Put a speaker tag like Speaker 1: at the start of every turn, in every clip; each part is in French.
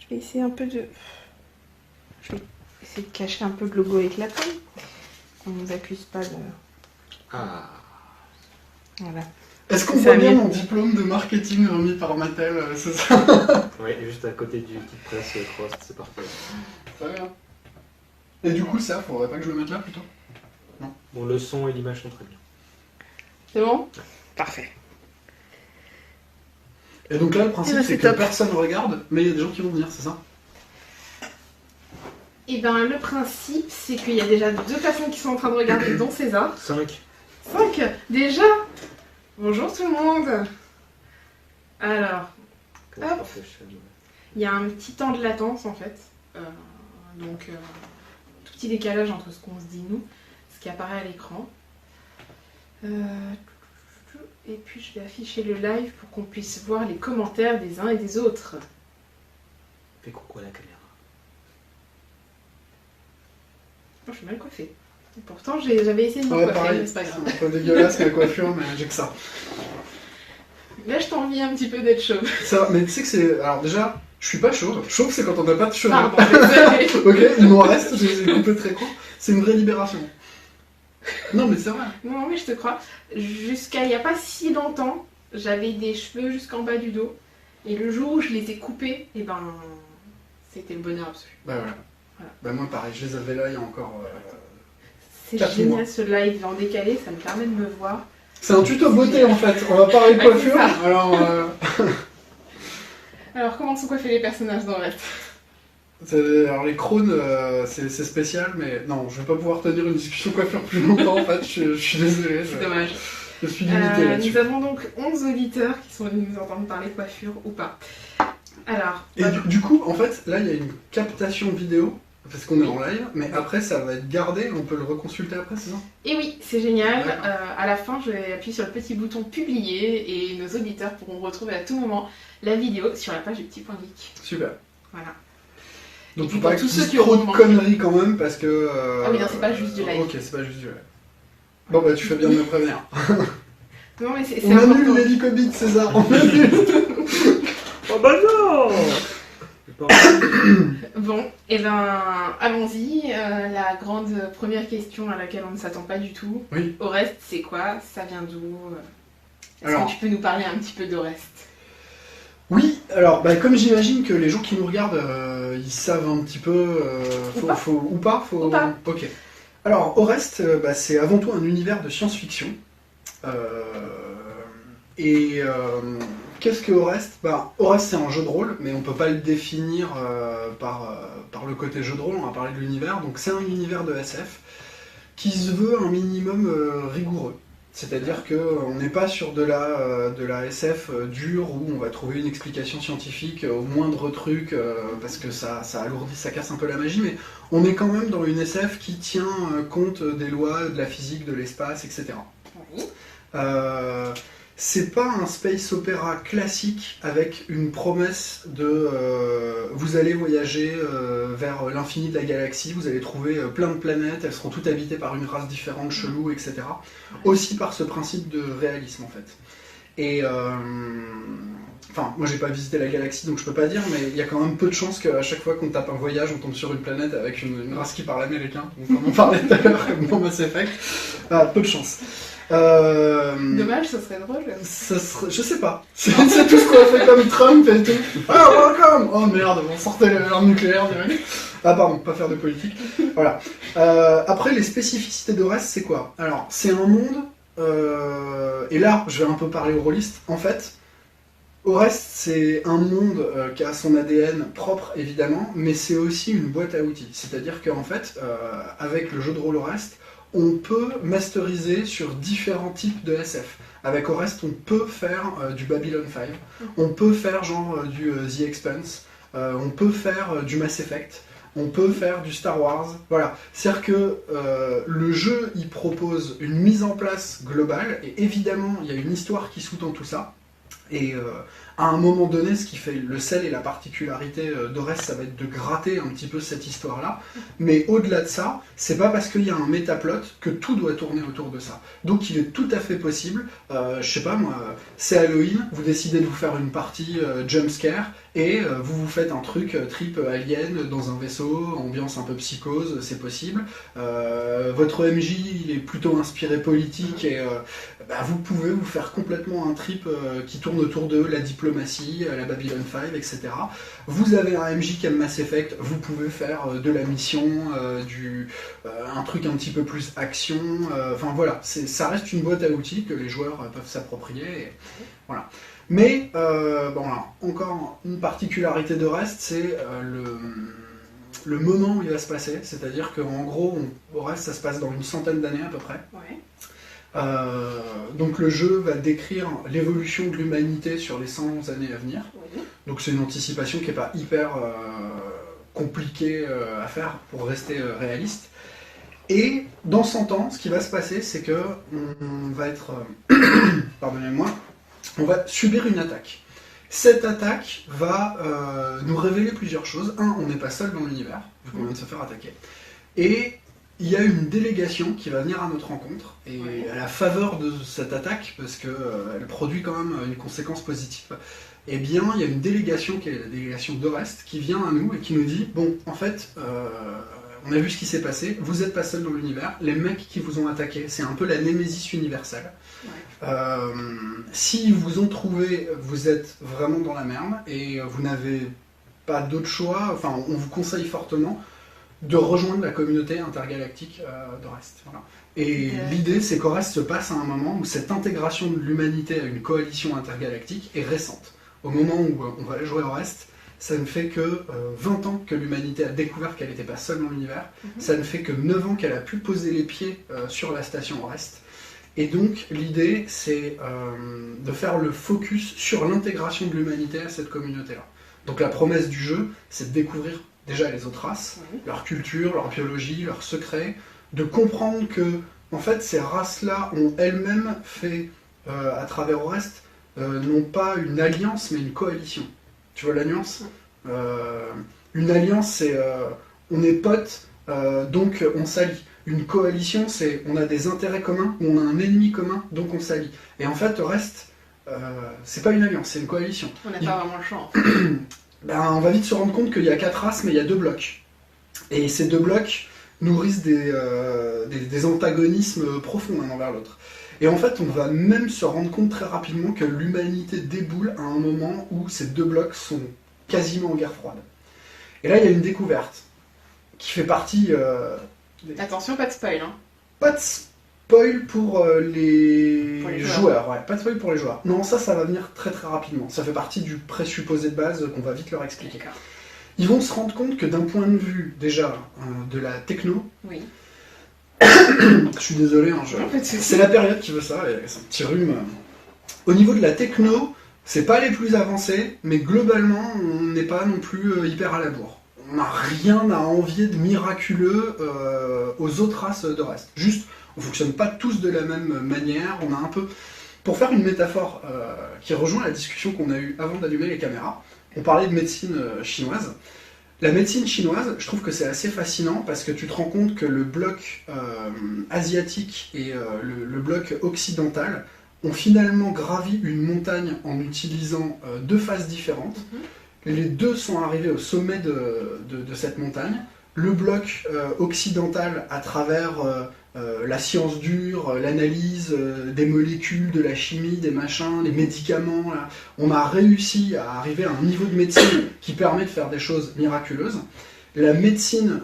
Speaker 1: Je vais essayer un peu de... Je vais essayer de cacher un peu le logo avec la pomme. Qu'on ne nous accuse pas de...
Speaker 2: Ah.
Speaker 1: Voilà.
Speaker 3: Est-ce qu'on voit bien mon diplôme de marketing remis par Mattel, c'est ça?
Speaker 2: Oui, juste à côté du kit presse Cross, c'est parfait.
Speaker 3: Très bien. Et du coup, ça, faudrait pas que je le mette là plutôt? Non.
Speaker 2: Bon, le son et l'image sont très bien.
Speaker 1: C'est bon? Parfait.
Speaker 3: Et donc là, le principe,
Speaker 1: ben,
Speaker 3: c'est que
Speaker 1: top.
Speaker 3: personne regarde, mais il y a des gens qui vont venir, c'est ça?
Speaker 1: Et ben le principe, c'est qu'il y a déjà 2 personnes qui sont en train de regarder, dont César.
Speaker 2: 5.
Speaker 1: 5 déjà. Bonjour tout le monde. Alors, hop. Il y a un petit temps de latence en fait. Donc, tout petit décalage entre ce qu'on se dit nous, ce qui apparaît à l'écran. Et puis je vais afficher le live pour qu'on puisse voir les commentaires des uns et des autres.
Speaker 2: Fais coucou à la caméra.
Speaker 1: Oh, je suis mal coiffée. Et pourtant j'avais essayé de me coiffer,
Speaker 3: pareil,
Speaker 1: mais c'est pas grave.
Speaker 3: c'est un peu dégueulasse la coiffure, mais j'ai que ça.
Speaker 1: Là je t'envie un petit peu d'être chauve.
Speaker 3: Ça, mais tu sais que c'est... Alors déjà, je suis pas chauve. Chauve, c'est quand on n'a pas de cheveux.
Speaker 1: Pardon, désolée.
Speaker 3: Ok, il m'en reste, je les ai coupés très court. C'est une vraie libération. Non, mais c'est vrai.
Speaker 1: Non mais je te crois. Jusqu'à il n'y a pas si longtemps, j'avais des cheveux jusqu'en bas du dos. Et le jour où je les ai coupés, et ben c'était le bonheur absolu.
Speaker 3: Bah voilà. Bah moi pareil, je les avais là il y a encore...
Speaker 1: C'est
Speaker 3: 4
Speaker 1: génial
Speaker 3: mois.
Speaker 1: ce live en décalé, ça me permet de me voir.
Speaker 3: C'est un tuto beauté en fait, on va parler de
Speaker 1: Ouais,
Speaker 3: coiffure,
Speaker 1: c'est ça.
Speaker 3: alors...
Speaker 1: Alors comment sont coiffés les personnages dans Rest?
Speaker 3: Alors les crônes, c'est spécial, mais non, je vais pas pouvoir tenir une discussion coiffure plus longtemps en fait, je suis désolé,
Speaker 1: C'est dommage.
Speaker 3: je suis limité là-dessus.
Speaker 1: Nous avons donc 11 auditeurs qui sont venus nous entendre parler coiffure ou pas. Alors,
Speaker 3: Et du coup, en fait, là il y a une captation vidéo, parce qu'on est en live, mais après ça va être gardé, on peut le reconsulter après, c'est ça?
Speaker 1: et oui, c'est génial.
Speaker 3: D'accord.
Speaker 1: À la fin, je vais appuyer sur le petit bouton publier et nos auditeurs pourront retrouver à tout moment la vidéo sur la page du Petit Point Geek.
Speaker 3: Super.
Speaker 1: Voilà.
Speaker 3: Donc
Speaker 1: Et
Speaker 3: faut
Speaker 1: puis
Speaker 3: pas
Speaker 1: pour
Speaker 3: que
Speaker 1: tous
Speaker 3: tu
Speaker 1: ceux
Speaker 3: dises
Speaker 1: qui
Speaker 3: trop
Speaker 1: auront
Speaker 3: de
Speaker 1: manqué.
Speaker 3: conneries quand même, parce que...
Speaker 1: Ah oui, non, c'est pas juste du live.
Speaker 3: Ok, c'est pas juste du live. Bon bah tu fais bien de me prévenir.
Speaker 1: Non, mais c'est
Speaker 3: On annule
Speaker 1: important.
Speaker 3: l'hélicobite, César, on annule.
Speaker 2: Oh bah non.
Speaker 1: Bon, et ben allons-y. La grande première question à laquelle on ne s'attend pas du tout.
Speaker 3: Oui.
Speaker 1: Orest, c'est quoi? Ça vient d'où? Est-ce
Speaker 3: Alors-
Speaker 1: que tu peux nous parler un petit peu d'Orest?
Speaker 3: Oui, alors bah, comme j'imagine que les gens qui nous regardent, ils savent un petit peu...
Speaker 1: Ou pas.
Speaker 3: Ou pas,
Speaker 1: Ou pas.
Speaker 3: Ok. Alors, Orest, bah, c'est avant tout un univers de science-fiction. Qu'est-ce que Orest? Bah, Orest, c'est un jeu de rôle, mais on peut pas le définir par le côté jeu de rôle, on va parler de l'univers. Donc c'est un univers de SF qui se veut un minimum rigoureux. C'est-à-dire qu'on n'est pas sur de la SF dure où on va trouver une explication scientifique au moindre truc parce que ça alourdit, ça casse un peu la magie, mais on est quand même dans une SF qui tient compte des lois de la physique, de l'espace, etc.
Speaker 1: Oui.
Speaker 3: C'est pas un space opéra classique avec une promesse de vous allez voyager vers l'infini de la galaxie, vous allez trouver plein de planètes, elles seront toutes habitées par une race différente, chelou, etc. Aussi par ce principe de réalisme en fait. Et enfin, moi j'ai pas visité la galaxie donc je peux pas dire, mais il y a quand même peu de chances qu'à chaque fois qu'on tape un voyage, on tombe sur une planète avec une race qui parle américain, donc on en parlait tout à l'heure comme dans Mass Effect. Peu de chance.
Speaker 1: Dommage, ce serait drôle.
Speaker 3: Ça serait... Je sais pas. C'est tout ce qu'on a fait comme Trump et tout. Ah, welcome! Oh merde, on sortait l'arme nucléaire direct. Ah pardon, pas faire de politique. Voilà. Après, les spécificités d'Orest, c'est quoi? Alors, c'est un monde... et là, je vais un peu parler aux rôlistes. En fait, Orest, c'est un monde qui a son ADN propre, évidemment, mais c'est aussi une boîte à outils. C'est-à-dire qu'en fait, avec le jeu de rôle Orest, on peut masteriser sur différents types de SF. Avec Orest, on peut faire du Babylon 5, on peut faire genre du The Expanse, on peut faire du Mass Effect, on peut faire du Star Wars. Voilà. C'est-à-dire que le jeu, il propose une mise en place globale, et évidemment, il y a une histoire qui sous-tend tout ça. Et à un moment donné, ce qui fait le sel et la particularité d'Orest, ça va être de gratter un petit peu cette histoire-là. Mais au-delà de ça, c'est pas parce qu'il y a un métaplot que tout doit tourner autour de ça. Donc il est tout à fait possible, je sais pas moi, c'est Halloween, vous décidez de vous faire une partie jumpscare, et vous vous faites un truc trip alien dans un vaisseau, ambiance un peu psychose, c'est possible. Votre MJ, il est plutôt inspiré politique, et vous pouvez vous faire complètement un trip qui tourne autour de la diplomatie, la Babylon 5, etc. Vous avez un MJ qui aime Mass Effect, vous pouvez faire de la mission, un truc un petit peu plus action, enfin voilà, ça reste une boîte à outils que les joueurs peuvent s'approprier, et voilà. Mais, bon, alors, encore une particularité de Rest, c'est le moment où il va se passer, c'est-à-dire qu'en gros, au Rest, ça se passe dans une centaine d'années à peu près.
Speaker 1: Ouais.
Speaker 3: Donc le jeu va décrire l'évolution de l'humanité sur les 100 années à venir.
Speaker 1: Oui.
Speaker 3: Donc c'est une anticipation qui n'est pas hyper compliquée à faire pour rester réaliste. Et dans 100 ans, ce qui va se passer, c'est que on va être... pardonnez-moi, on va subir une attaque. Cette attaque va nous révéler plusieurs choses. Un, on n'est pas seul dans l'univers, vu qu'on vient de se faire attaquer. Et il y a une délégation qui va venir à notre rencontre, et à la faveur de cette attaque, parce qu'elle produit quand même une conséquence positive, eh bien, il y a une délégation, qui est la délégation d'Orest, qui vient à nous et qui nous dit, bon, en fait, on a vu ce qui s'est passé, vous n'êtes pas seul dans l'univers, les mecs qui vous ont attaqué, c'est un peu la némésis universelle. S'ils vous ont trouvé, vous êtes vraiment dans la merde, et vous n'avez pas d'autre choix, enfin, on vous conseille fortement de rejoindre la communauté intergalactique d'Orest. Voilà. Et l'idée, c'est qu'Orest se passe à un moment où cette intégration de l'humanité à une coalition intergalactique est récente. Au moment où on va jouer Orest, ça ne fait que 20 ans que l'humanité a découvert qu'elle n'était pas seule dans l'univers, ça ne fait que 9 ans qu'elle a pu poser les pieds sur la station Orest. Et donc, l'idée, c'est de faire le focus sur l'intégration de l'humanité à cette communauté-là. Donc la promesse du jeu, c'est de découvrir déjà les autres races, leur culture, leur biologie, leurs secrets, de comprendre que, en fait, ces races-là ont elles-mêmes fait, à travers Orest, non pas une alliance, mais une coalition. Tu vois l'alliance ? Une alliance, c'est on est potes, donc on s'allie. Une coalition, c'est on a des intérêts communs, ou on a un ennemi commun, donc on s'allie. Et en fait, Orest, c'est pas une alliance, c'est une coalition.
Speaker 1: On n'a pas vraiment le choix.
Speaker 3: On va vite se rendre compte qu'il y a 4 races, mais il y a 2 blocs. Et ces 2 blocs nourrissent des antagonismes profonds l'un envers l'autre. Et en fait, on va même se rendre compte très rapidement que l'humanité déboule à un moment où ces 2 blocs sont quasiment en guerre froide. Et là, il y a une découverte qui fait partie...
Speaker 1: Attention, pas de spoil. Hein.
Speaker 3: Pas de spoil pour les joueurs. Ouais, pas de spoil pour les joueurs. Non, ça va venir très très rapidement. Ça fait partie du présupposé de base qu'on va vite leur expliquer. Ils vont se rendre compte que d'un point de vue, déjà, de la techno...
Speaker 1: Oui.
Speaker 3: Je suis désolé, hein,
Speaker 1: C'est
Speaker 3: c'est la période qui veut ça, et c'est un petit rhume. Au niveau de la techno, c'est pas les plus avancés, mais globalement, on n'est pas non plus hyper à la bourre. On n'a rien à envier de miraculeux aux autres races de reste. Juste, on fonctionne pas tous de la même manière, on a un peu... Pour faire une métaphore qui rejoint la discussion qu'on a eue avant d'allumer les caméras, on parlait de médecine chinoise. La médecine chinoise, je trouve que c'est assez fascinant parce que tu te rends compte que le bloc asiatique et le bloc occidental ont finalement gravi une montagne en utilisant 2 phases différentes. Les 2 sont arrivés au sommet de cette montagne. Le bloc occidental, à travers la science dure, l'analyse des molécules, de la chimie, des machins, les médicaments, là, on a réussi à arriver à un niveau de médecine qui permet de faire des choses miraculeuses. La médecine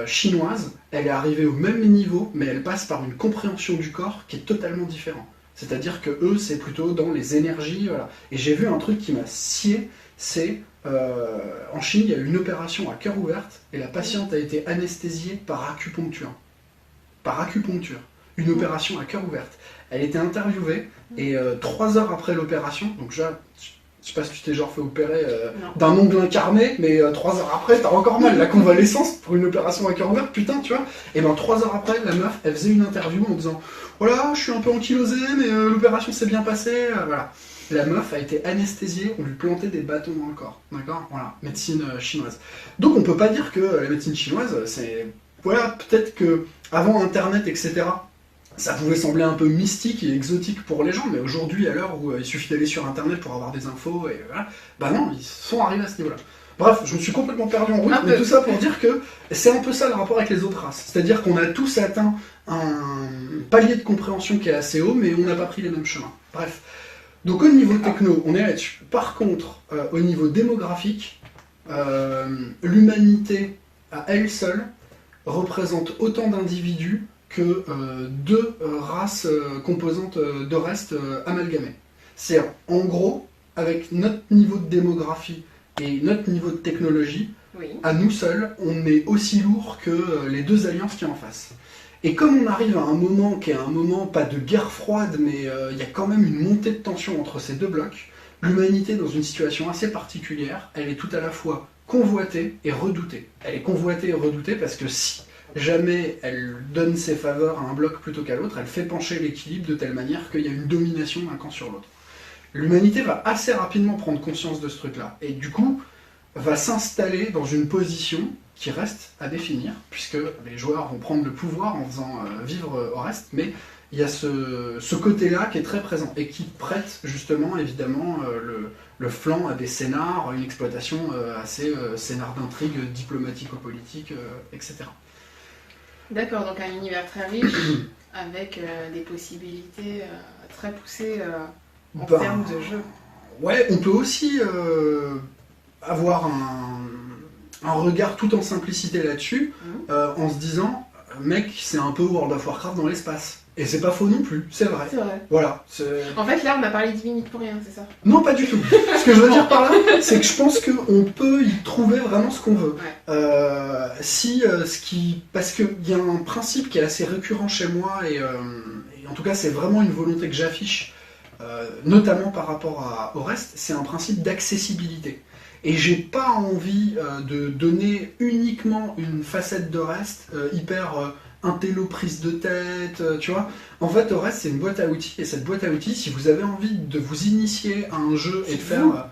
Speaker 3: chinoise, elle est arrivée au même niveau, mais elle passe par une compréhension du corps qui est totalement différente. C'est-à-dire que eux, c'est plutôt dans les énergies, voilà. Et j'ai vu un truc qui m'a scié, c'est en Chine, il y a eu une opération à cœur ouverte et la patiente a été anesthésiée par acupuncture. Par acupuncture. Une opération à cœur ouverte. Elle était interviewée et 3 heures après l'opération, donc déjà, je sais pas si tu t'es genre fait opérer d'un ongle incarné, mais 3 heures après, t'as encore mal. La convalescence pour une opération à cœur ouvert, putain, tu vois. Et ben 3 heures après, la meuf, elle faisait une interview en disant voilà, je suis un peu ankylosée, mais l'opération s'est bien passée, voilà. la meuf a été anesthésiée, on lui plantait des bâtons dans le corps. D'accord? Voilà, médecine chinoise. Donc on peut pas dire que la médecine chinoise, c'est... Voilà, peut-être que avant Internet, etc., ça pouvait sembler un peu mystique et exotique pour les gens, mais aujourd'hui, à l'heure où il suffit d'aller sur Internet pour avoir des infos, et voilà, bah non, ils sont arrivés à ce niveau-là. Bref, je me suis complètement perdu en route, mais tout ça pour dire que c'est un peu ça le rapport avec les autres races. C'est-à-dire qu'on a tous atteint un palier de compréhension qui est assez haut, mais on n'a pas pris les mêmes chemins. Bref. Donc au niveau techno, on est là-dessus. Par contre, au niveau démographique, l'humanité à elle seule représente autant d'individus que deux races composantes de reste amalgamées. C'est-à-dire, en gros, avec notre niveau de démographie et notre niveau de technologie,
Speaker 1: Oui.
Speaker 3: à nous seuls, on est aussi lourd que les deux alliances qui en face. Et comme on arrive à un moment qui est un moment, pas de guerre froide, mais il y a quand même une montée de tension entre ces deux blocs, l'humanité, dans une situation assez particulière, elle est tout à la fois convoitée et redoutée. Elle est convoitée et redoutée parce que si jamais elle donne ses faveurs à un bloc plutôt qu'à l'autre, elle fait pencher l'équilibre de telle manière qu'il y a une domination d'un camp sur l'autre. L'humanité va assez rapidement prendre conscience de ce truc-là, et du coup, va s'installer dans une position qui reste à définir, puisque les joueurs vont prendre le pouvoir en faisant vivre au reste, mais il y a ce côté-là qui est très présent, et qui prête justement, évidemment, le flanc à des scénars, une exploitation assez scénar d'intrigue diplomatico-politique, etc.
Speaker 1: D'accord, donc un univers très riche, avec des possibilités très poussées en termes de jeu.
Speaker 3: Ouais, on peut aussi avoir un regard tout en simplicité là-dessus, en se disant, mec, c'est un peu World of Warcraft dans l'espace. Et c'est pas faux non plus, c'est vrai.
Speaker 1: C'est vrai.
Speaker 3: Voilà.
Speaker 1: En fait, là, on a parlé 10 minutes pour rien, c'est ça?
Speaker 3: Non, pas du tout. Ce que je veux dire par là, c'est que je pense qu'on peut y trouver vraiment ce qu'on veut.
Speaker 1: Ouais.
Speaker 3: Parce qu'il y a un principe qui est assez récurrent chez moi, et en tout cas, c'est vraiment une volonté que j'affiche, notamment par rapport au reste, c'est un principe d'accessibilité. Et j'ai pas envie de donner uniquement une facette de reste hyper intello prise de tête, tu vois. En fait, au reste, c'est une boîte à outils, et cette boîte à outils, si vous avez envie de vous initier à un jeu et de faire...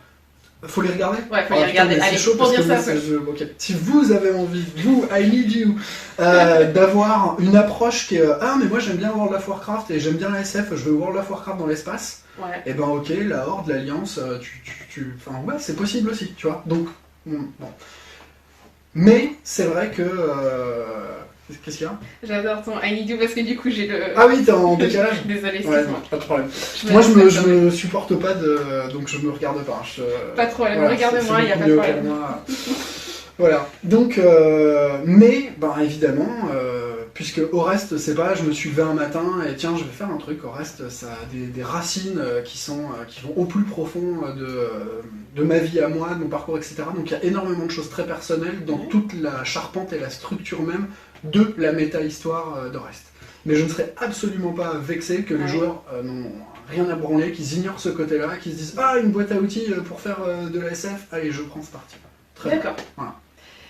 Speaker 3: faut les regarder?
Speaker 1: Ouais, faut les regarder.
Speaker 3: Putain,
Speaker 1: Allez,
Speaker 3: chaud
Speaker 1: pour
Speaker 3: parce
Speaker 1: dire
Speaker 3: que
Speaker 1: ça.
Speaker 3: moi, ok. Si vous avez envie, vous, I need you, d'avoir une approche qui est ah, mais moi j'aime bien World of Warcraft et j'aime bien la SF, je veux World of Warcraft dans l'espace,
Speaker 1: Ouais.
Speaker 3: et ben ok, la Horde, l'Alliance, enfin ouais, c'est possible aussi, tu vois. Donc, bon. Mais c'est vrai que. Qu'est-ce qu'il y a?
Speaker 1: J'adore ton I need you parce que du coup j'ai le.
Speaker 3: Ah oui, t'es en décalage.
Speaker 1: Désolée,
Speaker 3: Ouais,
Speaker 1: excuse-moi.
Speaker 3: non, pas de problème.
Speaker 1: Je
Speaker 3: Moi, je
Speaker 1: laisse
Speaker 3: me supporte pas donc je me regarde pas.
Speaker 1: Pas de problème,
Speaker 3: Voilà,
Speaker 1: regarde-moi,
Speaker 3: c'est
Speaker 1: il n'y a
Speaker 3: beaucoup
Speaker 1: pas de
Speaker 3: mieux pour
Speaker 1: problème.
Speaker 3: moi. Voilà. Donc, mais, ben évidemment, puisque au reste, c'est pas, je me suis levé un matin et tiens, je vais faire un truc. Au reste, ça a des racines qui vont au plus profond de ma vie à moi, de mon parcours, etc. Donc, il y a énormément de choses très personnelles dans toute la charpente et la structure même de la méta-histoire de reste. Mais je ne serais absolument pas vexé que les joueurs n'ont rien à branler, qu'ils ignorent ce côté-là, qu'ils se disent ah, une boîte à outils pour faire de la SF, allez, je prends ce parti. Très bien.
Speaker 1: D'accord.
Speaker 3: Voilà.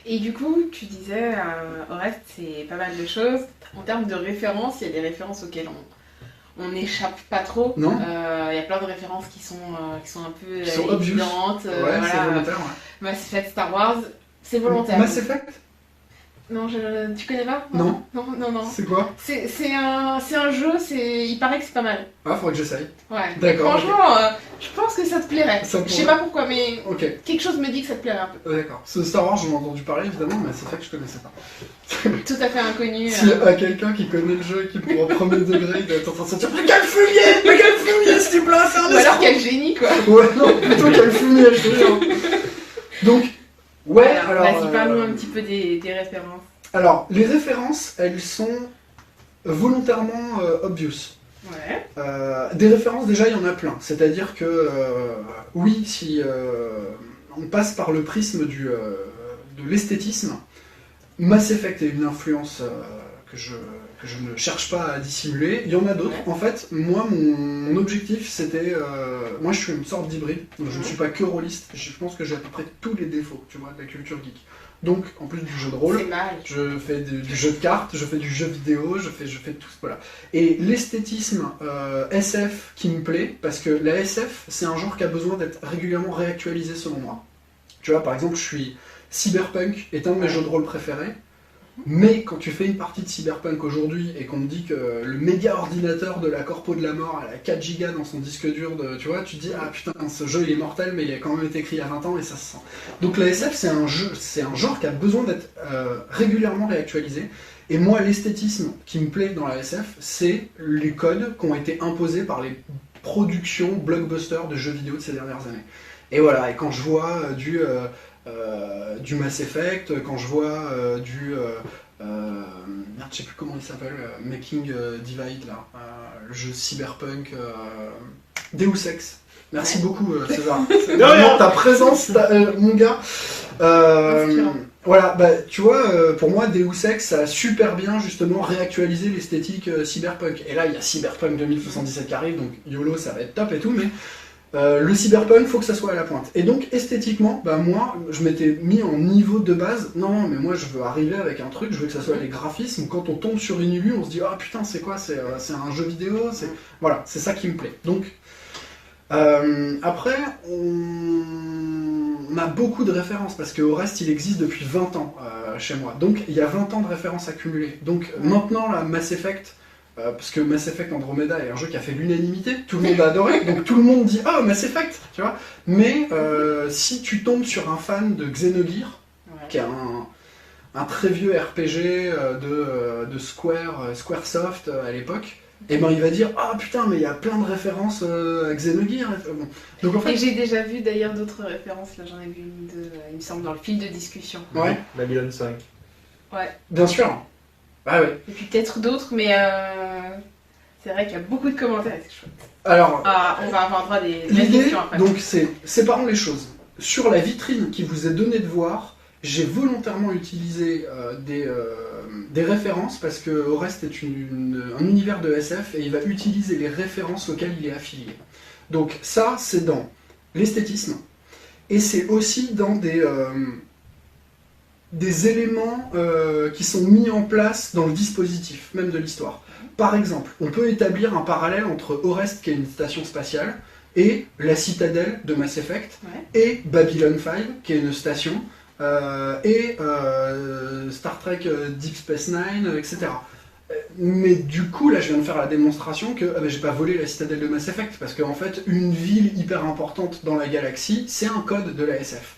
Speaker 1: Et du coup, tu disais, au reste, c'est pas mal de choses. En termes de références, il y a des références auxquelles on n'échappe pas trop.
Speaker 3: Non.
Speaker 1: Il y a plein de références qui sont un peu
Speaker 3: Qui sont obvious.
Speaker 1: évidentes.
Speaker 3: Ouais, c'est volontaire. Ouais.
Speaker 1: Mass Effect, Star Wars, c'est volontaire.
Speaker 3: Mass Effect?
Speaker 1: Non, tu connais pas?
Speaker 3: Non.
Speaker 1: Non.
Speaker 3: C'est quoi?
Speaker 1: C'est un jeu, il paraît que c'est pas mal.
Speaker 3: Ah, faudrait que j'essaye.
Speaker 1: Ouais.
Speaker 3: D'accord.
Speaker 1: Franchement, je pense que ça te plairait.
Speaker 3: Ça
Speaker 1: Je sais
Speaker 3: pourrait.
Speaker 1: pas pourquoi, mais
Speaker 3: Ok.
Speaker 1: quelque chose me dit que ça te plairait un peu.
Speaker 3: D'accord. Ce Star Wars, j'en ai entendu parler évidemment, mais c'est vrai que je connaissais pas.
Speaker 1: Tout à fait inconnu.
Speaker 3: S'il y a quelqu'un qui connaît le jeu et qui pour un premier degré, il doit être en train de se dire mais quel fumier, s'il te plaît, c'est un
Speaker 1: Ou alors quel génie, quoi.
Speaker 3: Ouais, non, plutôt quel fumier, je te jure. Donc, ouais, alors.
Speaker 1: Vas-y, parle-nous un petit peu des références.
Speaker 3: Alors, les références, elles sont volontairement obvious.
Speaker 1: Ouais.
Speaker 3: Des références, déjà, il y en a plein. C'est-à-dire que, oui, si on passe par le prisme de l'esthétisme, Mass Effect est une influence que que je ne cherche pas à dissimuler. Il y en a d'autres. En fait, moi, mon objectif, c'était... moi, je suis une sorte d'hybride. Donc, je ne suis pas que rôliste. Je pense que j'ai à peu près tous les défauts, tu vois, de la culture geek. Donc, en plus du jeu de rôle,
Speaker 1: C'est mal.
Speaker 3: je fais du jeu de cartes, je fais du jeu vidéo, je fais tout. Voilà. Et l'esthétisme SF qui me plaît, parce que la SF, c'est un genre qui a besoin d'être régulièrement réactualisé selon moi. Tu vois, par exemple, Cyberpunk est un de mes jeux de rôle préférés. Mais quand tu fais une partie de Cyberpunk aujourd'hui et qu'on me dit que le méga ordinateur de la Corpo de la Mort a 4 Go dans son disque dur, tu vois, tu te dis ah putain, ce jeu il est mortel, mais il a quand même été écrit il y a 20 ans et ça se sent. Donc la SF c'est un genre qui a besoin d'être régulièrement réactualisé. Et moi l'esthétisme qui me plaît dans la SF, c'est les codes qui ont été imposés par les productions blockbusters de jeux vidéo de ces dernières années. Et voilà, et quand je vois du Mass Effect, quand je vois merde, je sais plus comment il s'appelle, Making Divide là, le jeu Cyberpunk, Deus Ex. Merci beaucoup César. C'est vraiment ta présence, mon gars. Voilà, bah tu vois, pour moi Deus Ex ça a super bien justement réactualisé l'esthétique Cyberpunk. Et là il y a Cyberpunk 2077 qui arrive, donc YOLO ça va être top et tout, mais le cyberpunk, faut que ça soit à la pointe. Et donc, esthétiquement, bah moi, je m'étais mis en niveau de base. Non, mais moi, je veux arriver avec un truc, je veux que ça soit les graphismes. Quand on tombe sur une illu, on se dit, ah putain, c'est quoi? C'est un jeu vidéo? Voilà, c'est ça qui me plaît. Donc, après, on a beaucoup de références, parce qu'au reste, il existe depuis 20 ans chez moi. Donc, il y a 20 ans de références accumulées. Donc, maintenant, la Mass Effect... parce que Mass Effect Andromeda est un jeu qui a fait l'unanimité, tout le monde a adoré, donc tout le monde dit « Oh, Mass Effect !» tu vois. Mais si tu tombes sur un fan de Xenogears, qui est un très vieux RPG de Squaresoft à l'époque, et ben il va dire « Ah putain, mais il y a plein de références à Xenogears !» Bon. Donc, en fait,
Speaker 1: Et j'ai déjà vu d'ailleurs d'autres références, là j'en ai vu une, il me semble, dans le fil de discussion.
Speaker 3: Ouais.
Speaker 2: Babylon 5.
Speaker 1: Ouais.
Speaker 3: Bien sûr. Ah oui.
Speaker 1: Et puis peut-être d'autres, mais c'est vrai qu'il y a beaucoup de commentaires, c'est chouette.
Speaker 3: Alors,
Speaker 1: On va avoir droit à des
Speaker 3: l'idée,
Speaker 1: questions après.
Speaker 3: donc c'est séparons les choses. Sur la vitrine qui vous est donnée de voir, j'ai volontairement utilisé des références parce que Orest est un univers de SF et il va utiliser les références auxquelles il est affilié. Donc ça, c'est dans l'esthétisme et c'est aussi dans des éléments qui sont mis en place dans le dispositif, même de l'histoire. Par exemple, on peut établir un parallèle entre Orest, qui est une station spatiale, et la citadelle de Mass Effect, et Babylon 5, qui est une station, et Star Trek Deep Space Nine, etc. Mais du coup, là, je viens de faire la démonstration que j'ai pas volé la citadelle de Mass Effect, parce qu'en fait, une ville hyper importante dans la galaxie, c'est un code de la SF.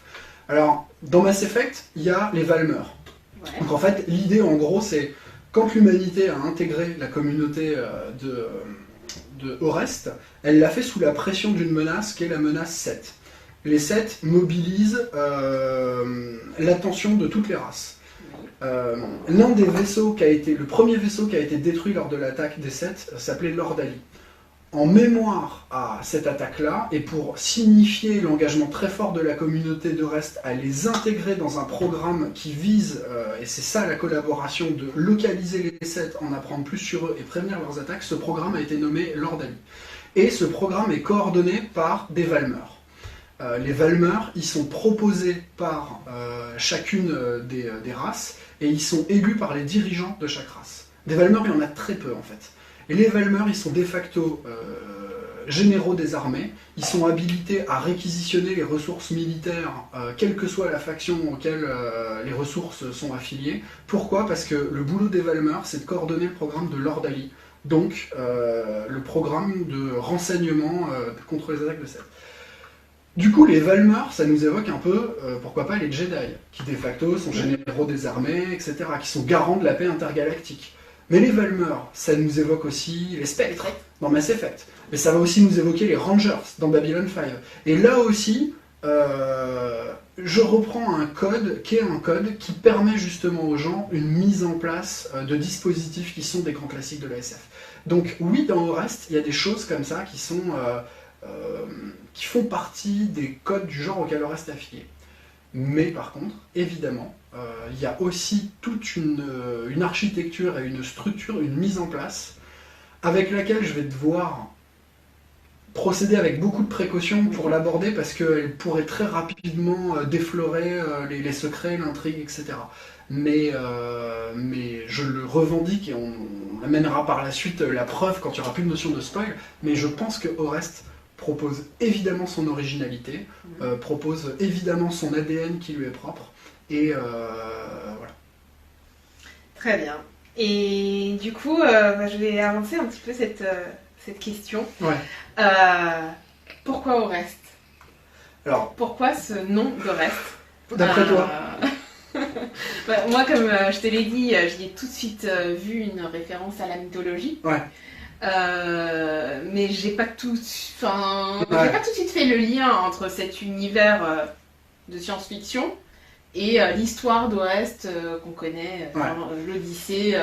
Speaker 3: Alors, dans Mass Effect, il y a les Valmeurs. Ouais. Donc en fait, l'idée en gros, c'est quand l'humanité a intégré la communauté de Orest, elle l'a fait sous la pression d'une menace qui est la menace 7. Les 7 mobilisent l'attention de toutes les races. L'un des vaisseaux le premier vaisseau qui a été détruit lors de l'attaque des 7 s'appelait Lordali. En mémoire à cette attaque-là, et pour signifier l'engagement très fort de la communauté d'Orest à les intégrer dans un programme qui vise, et c'est ça la collaboration, de localiser les 7, en apprendre plus sur eux et prévenir leurs attaques, ce programme a été nommé Lordali. Et ce programme est coordonné par des Valmeurs. Les Valmeurs, ils sont proposés par chacune des races, et ils sont élus par les dirigeants de chaque race. Des Valmeurs, il y en a très peu en fait. Et les Valmeurs, ils sont de facto généraux des armées, ils sont habilités à réquisitionner les ressources militaires, quelle que soit la faction auquel les ressources sont affiliées. Pourquoi? Parce que le boulot des Valmeurs, c'est de coordonner le programme de Lordali, donc le programme de renseignement contre les attaques de Seth. Du coup, les Valmeurs, ça nous évoque un peu, pourquoi pas, les Jedi, qui de facto sont généraux des armées, etc., qui sont garants de la paix intergalactique. Mais les Valmeurs, ça nous évoque aussi les Spectres dans Mass Effect. Mais ça va aussi nous évoquer les Rangers dans Babylon 5. Et là aussi, je reprends un code qui permet justement aux gens une mise en place de dispositifs qui sont des grands classiques de la SF. Donc oui, dans Orest, il y a des choses comme ça qui font partie des codes du genre auquel Orest est affilié. Mais par contre, évidemment, il y a aussi toute une architecture et une structure, une mise en place, avec laquelle je vais devoir procéder avec beaucoup de précaution pour l'aborder, parce qu'elle pourrait très rapidement déflorer les secrets, l'intrigue, etc. Mais je le revendique, et on amènera par la suite la preuve quand il n'y aura plus de notion de spoil, mais je pense que Orest propose évidemment son originalité, propose évidemment son ADN qui lui est propre, et voilà.
Speaker 1: Très bien. Et du coup, je vais avancer un petit peu cette question.
Speaker 3: Ouais.
Speaker 1: Pourquoi Orest?
Speaker 3: Alors,
Speaker 1: pourquoi ce nom d'Orest?
Speaker 3: D'après toi?
Speaker 1: Moi, comme je te l'ai dit, j'y ai tout de suite vu une référence à la mythologie.
Speaker 3: Ouais.
Speaker 1: Mais j'ai pas tout de suite fait le lien entre cet univers de science-fiction et l'histoire d'Orest qu'on connaît, l'Odyssée,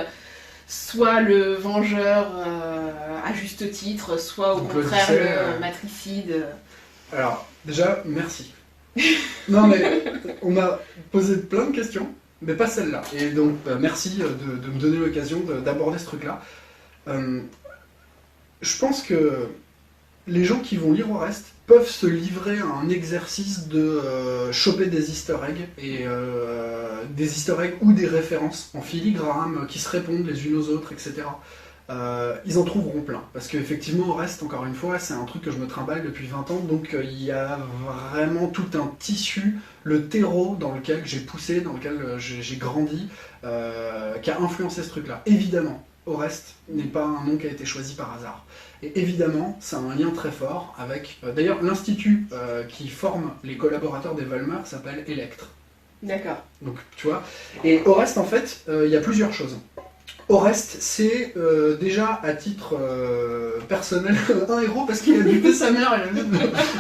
Speaker 1: soit le vengeur à juste titre, soit au contraire le matricide.
Speaker 3: Alors, déjà, merci. Non mais, on m'a posé plein de questions, mais pas celle-là. Et donc, merci de me donner l'occasion d'aborder ce truc-là. Je pense que les gens qui vont lire Orest peuvent se livrer à un exercice de choper des easter eggs, et des easter eggs ou des références en filigrane qui se répondent les unes aux autres, etc. Ils en trouveront plein, parce qu'effectivement Orest, encore une fois, c'est un truc que je me trimballe depuis 20 ans, donc il y a vraiment tout un tissu, le terreau dans lequel j'ai poussé, dans lequel j'ai grandi, qui a influencé ce truc-là. Évidemment, Orest n'est pas un nom qui a été choisi par hasard. Et évidemment, ça a un lien très fort avec... D'ailleurs, l'institut qui forme les collaborateurs des Valmer s'appelle Electre.
Speaker 1: D'accord.
Speaker 3: Donc, tu vois. Et Orest, en fait, il y a plusieurs choses. Orest, c'est déjà à titre personnel un héros parce qu'il a buté sa mère.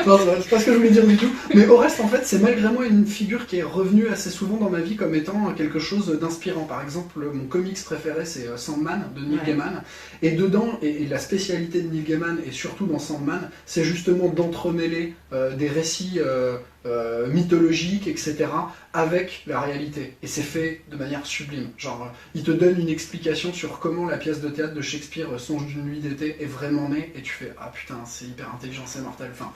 Speaker 3: Non, c'est pas ce que je voulais dire du tout. Mais Orest, en fait, c'est malgré moi une figure qui est revenue assez souvent dans ma vie comme étant quelque chose d'inspirant. Par exemple, mon comics préféré, c'est Sandman de Neil Gaiman. Et dedans, et la spécialité de Neil Gaiman, et surtout dans Sandman, c'est justement d'entremêler des récits mythologiques, etc., avec la réalité. Et c'est fait de manière sublime. Genre, il te donne une explication sur comment la pièce de théâtre de Shakespeare, Songe d'une nuit d'été, est vraiment née, et tu fais « Ah putain, c'est hyper intelligent, c'est mortel ». Enfin,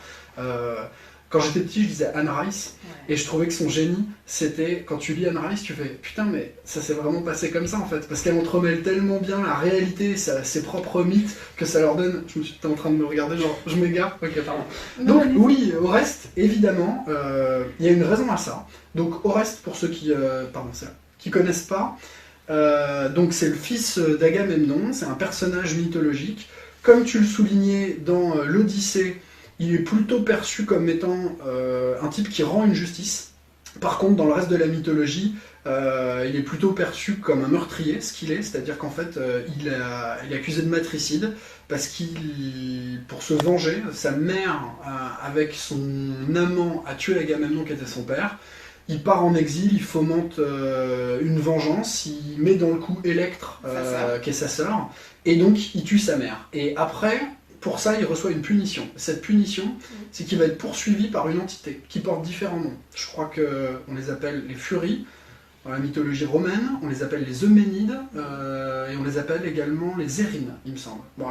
Speaker 3: quand j'étais petit, je lisais Anne Rice, et je trouvais que son génie, c'était, quand tu lis Anne Rice, tu fais « Putain, mais ça s'est vraiment passé comme ça, en fait ». Parce qu'elle entremêle tellement bien la réalité, ses propres mythes, que ça leur donne... T'es en train de me regarder, genre, je m'égare. Ok, pardon. Donc, oui, Orest, évidemment, il y a une raison à ça. Donc, Orest, pour ceux qui connaissent pas, donc c'est le fils d'Agamemnon, c'est un personnage mythologique. Comme tu le soulignais dans l'Odyssée, il est plutôt perçu comme étant un type qui rend une justice. Par contre, dans le reste de la mythologie, il est plutôt perçu comme un meurtrier, ce qu'il est, c'est-à-dire qu'en fait, il est accusé de matricide, parce qu'il, pour se venger, sa mère, avec son amant, a tué Agamemnon qui était son père. Il part en exil, il fomente une vengeance, il met dans le coup Electre, qui est sa sœur, et donc il tue sa mère. Et après, pour ça, il reçoit une punition. Cette punition, c'est qu'il va être poursuivi par une entité qui porte différents noms. Je crois qu'on les appelle les Furies, dans la mythologie romaine, on les appelle les Euménides, et on les appelle également les Érines, il me semble. Bon,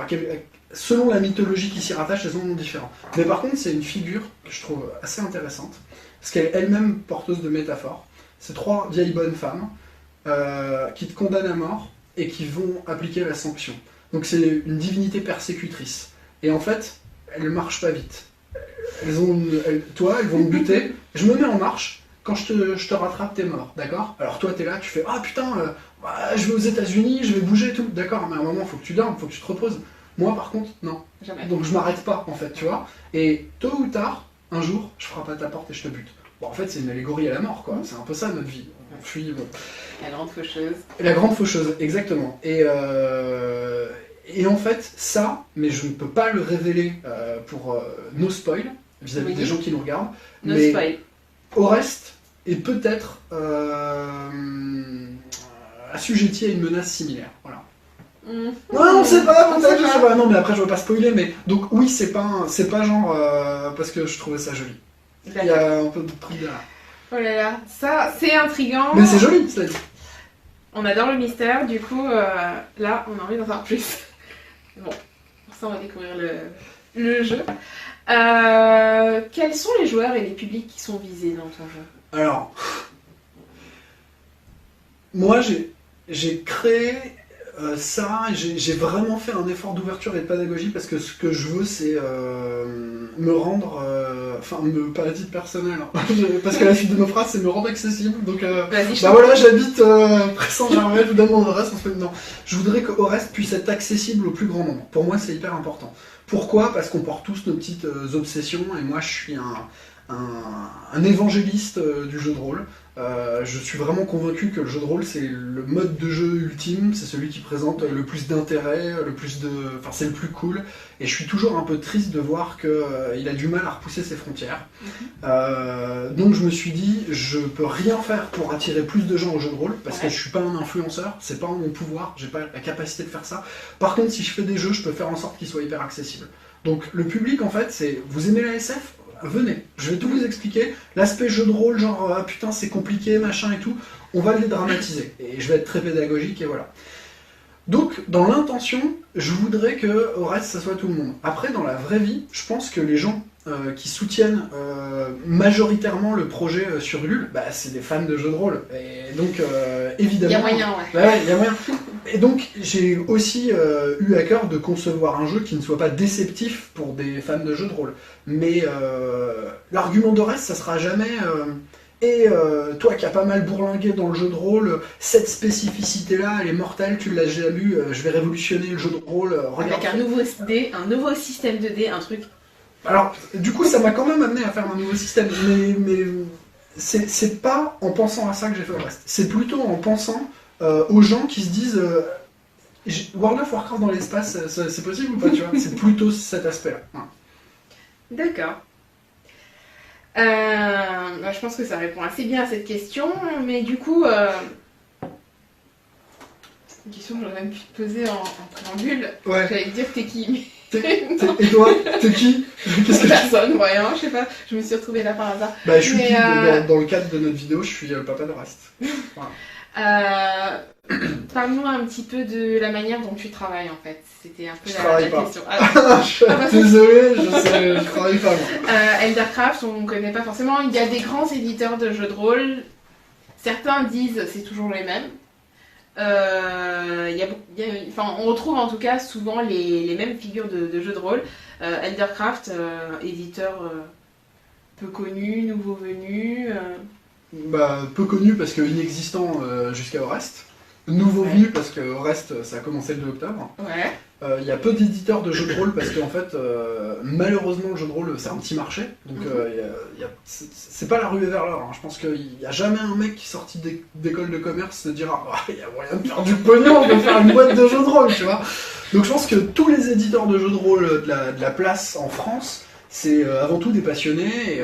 Speaker 3: selon la mythologie qui s'y rattache, elles ont un nom différent. Mais par contre, c'est une figure que je trouve assez intéressante, parce qu'elle est elle-même porteuse de métaphores. C'est 3 vieilles bonnes femmes qui te condamnent à mort et qui vont appliquer la sanction. Donc c'est une divinité persécutrice. Et en fait, elles ne marchent pas vite. Elles vont me buter, je me mets en marche, quand je te rattrape, t'es mort, d'accord? Alors toi, t'es là, tu fais « Ah putain, je vais aux États-Unis, je vais bouger et tout. » D'accord, mais à un moment, il faut que tu dormes, il faut que tu te reposes. Moi, par contre, non.
Speaker 1: Jamais.
Speaker 3: Donc je m'arrête pas, en fait, tu vois. Et tôt ou tard, un jour, je frappe à ta porte et je te bute. Bon, en fait, c'est une allégorie à la mort, quoi. C'est un peu ça, notre vie. On fuit, bon.
Speaker 1: La grande faucheuse.
Speaker 3: La grande faucheuse, exactement. Et en fait, ça, mais je ne peux pas le révéler pour no spoil, vis-à-vis des gens qui nous regardent.
Speaker 1: No spoil.
Speaker 3: Orest est peut-être assujetti à une menace similaire. Voilà. Non, on sait pas, peut-être, je sais pas. Non, mais après, je veux pas spoiler, mais donc oui, c'est pas genre parce que je trouvais ça joli. Il y a un peu de truc derrière.
Speaker 1: Oh là là, ça c'est intriguant.
Speaker 3: Mais c'est joli, cela dit.
Speaker 1: On adore le mystère, du coup, là, on a envie d'en savoir plus. Bon, pour ça, on va découvrir le jeu. Quels sont les joueurs et les publics qui sont visés dans ton jeu?
Speaker 3: Alors, moi j'ai créé ça, j'ai vraiment fait un effort d'ouverture et de pédagogie parce que ce que je veux c'est me rendre, enfin pas à titre personnel, hein, parce que la suite de nos phrases c'est me rendre accessible, donc
Speaker 1: Vas-y,
Speaker 3: bah voilà, j'habite près Saint-Germain, je vous donne mon adresse, on se fait non. Je voudrais que Orest puisse être accessible au plus grand nombre, pour moi c'est hyper important. Pourquoi? Parce qu'on porte tous nos petites obsessions et moi je suis un évangéliste du jeu de rôle. Je suis vraiment convaincu que le jeu de rôle c'est le mode de jeu ultime, c'est celui qui présente le plus d'intérêt, enfin c'est le plus cool. Et je suis toujours un peu triste de voir qu'il a du mal à repousser ses frontières. Donc je me suis dit, je peux rien faire pour attirer plus de gens au jeu de rôle parce que je suis pas un influenceur, c'est pas en mon pouvoir, j'ai pas la capacité de faire ça. Par contre, si je fais des jeux, je peux faire en sorte qu'ils soient hyper accessibles. Donc le public en fait, c'est vous aimez la SF? Venez, je vais tout vous expliquer. L'aspect jeu de rôle, genre ah putain c'est compliqué, machin et tout, on va le dédramatiser. Et je vais être très pédagogique et voilà. Donc, dans l'intention, je voudrais que au reste ça soit tout le monde. Après, dans la vraie vie, je pense que les gens qui soutiennent majoritairement le projet sur Ulule, bah, c'est des fans de jeux de rôle. Et donc, évidemment.
Speaker 1: Il y a moyen, ouais.
Speaker 3: Ouais, il y a moyen. Et donc, j'ai aussi eu à cœur de concevoir un jeu qui ne soit pas déceptif pour des fans de jeux de rôle. Mais l'argument de reste, ça sera jamais. Toi qui as pas mal bourlingué dans le jeu de rôle, cette spécificité-là, elle est mortelle, tu l'as déjà lu, je vais révolutionner le jeu de rôle. Regarde.
Speaker 1: Avec un nouveau système de dés, un truc.
Speaker 3: Alors, du coup, ça m'a quand même amené à faire un nouveau système, mais c'est pas en pensant à ça que j'ai fait le reste. C'est plutôt en pensant aux gens qui se disent World of Warcraft dans l'espace, c'est possible ou pas, tu vois? C'est plutôt cet aspect-là. Voilà.
Speaker 1: D'accord. Bah, je pense que ça répond assez bien à cette question, mais du coup, une question que j'aurais même pu te poser en préambule.
Speaker 3: Ouais.
Speaker 1: J'allais te dire t'es qui?
Speaker 3: Et toi, t'es qui? Qu'est-ce que
Speaker 1: Personne, rien, je sais pas. Je me suis retrouvée là par hasard.
Speaker 3: Bah, je suis
Speaker 1: Mais,
Speaker 3: qui dans le cadre de notre vidéo, je suis le papa de reste. Voilà.
Speaker 1: Parle-nous un petit peu de la manière dont tu travailles en fait. C'était un peu la
Speaker 3: pas.
Speaker 1: question.
Speaker 3: Désolé, je travaille pas moi.
Speaker 1: Eldercraft, on ne connaît pas forcément. Il y a des grands éditeurs de jeux de rôle. Certains disent c'est toujours les mêmes. On retrouve en tout cas souvent les mêmes figures de jeux de rôle. Eldercraft, éditeur peu connu, nouveau venu.
Speaker 3: Bah, peu connu parce que inexistant jusqu'à Orest. Nouveau venu parce que Orest ça a commencé le 2 octobre.
Speaker 1: Ouais.
Speaker 3: Il y a peu d'éditeurs de jeux de rôle parce qu'en fait, malheureusement, le jeu de rôle c'est un petit marché. Donc, c'est pas la ruée vers l'or. Hein. Je pense qu'il n'y a jamais un mec qui sorti d'école de commerce se dira il y a moyen de faire du pognon, on peut faire une boîte de jeux de rôle, tu vois. Donc, je pense que tous les éditeurs de jeux de rôle de la place en France, c'est avant tout des passionnés. Et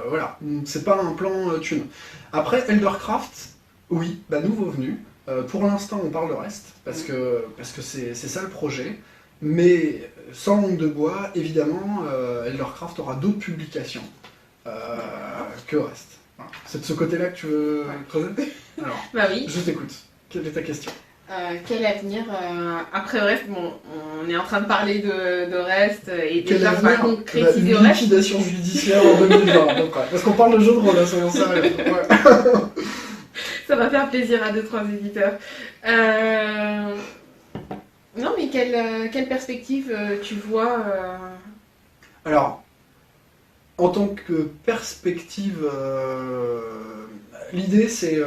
Speaker 3: voilà, c'est pas un plan thune. Après, Eldercraft, oui, bah, nouveau venu. Pour l'instant, on parle de reste, parce que c'est ça le projet. Mais sans langue de bois, évidemment, Eldercraft aura d'autres publications que reste. Voilà. C'est de ce côté-là que tu veux creuser? Alors,
Speaker 1: bah oui.
Speaker 3: Je t'écoute. Quelle est ta question?
Speaker 1: Quel avenir après Rest? Bon, on est en train de parler de Rest et
Speaker 3: quel
Speaker 1: déjà on va concrétiser
Speaker 3: une
Speaker 1: Rest.
Speaker 3: liquidation judiciaire en 2020, donc, ouais. Parce qu'on parle de jeu de rôle, là, soyons sérieux. Ouais.
Speaker 1: Ça va faire plaisir à 2-3 éditeurs. Non, mais quelle perspective tu vois
Speaker 3: Alors, en tant que perspective, l'idée c'est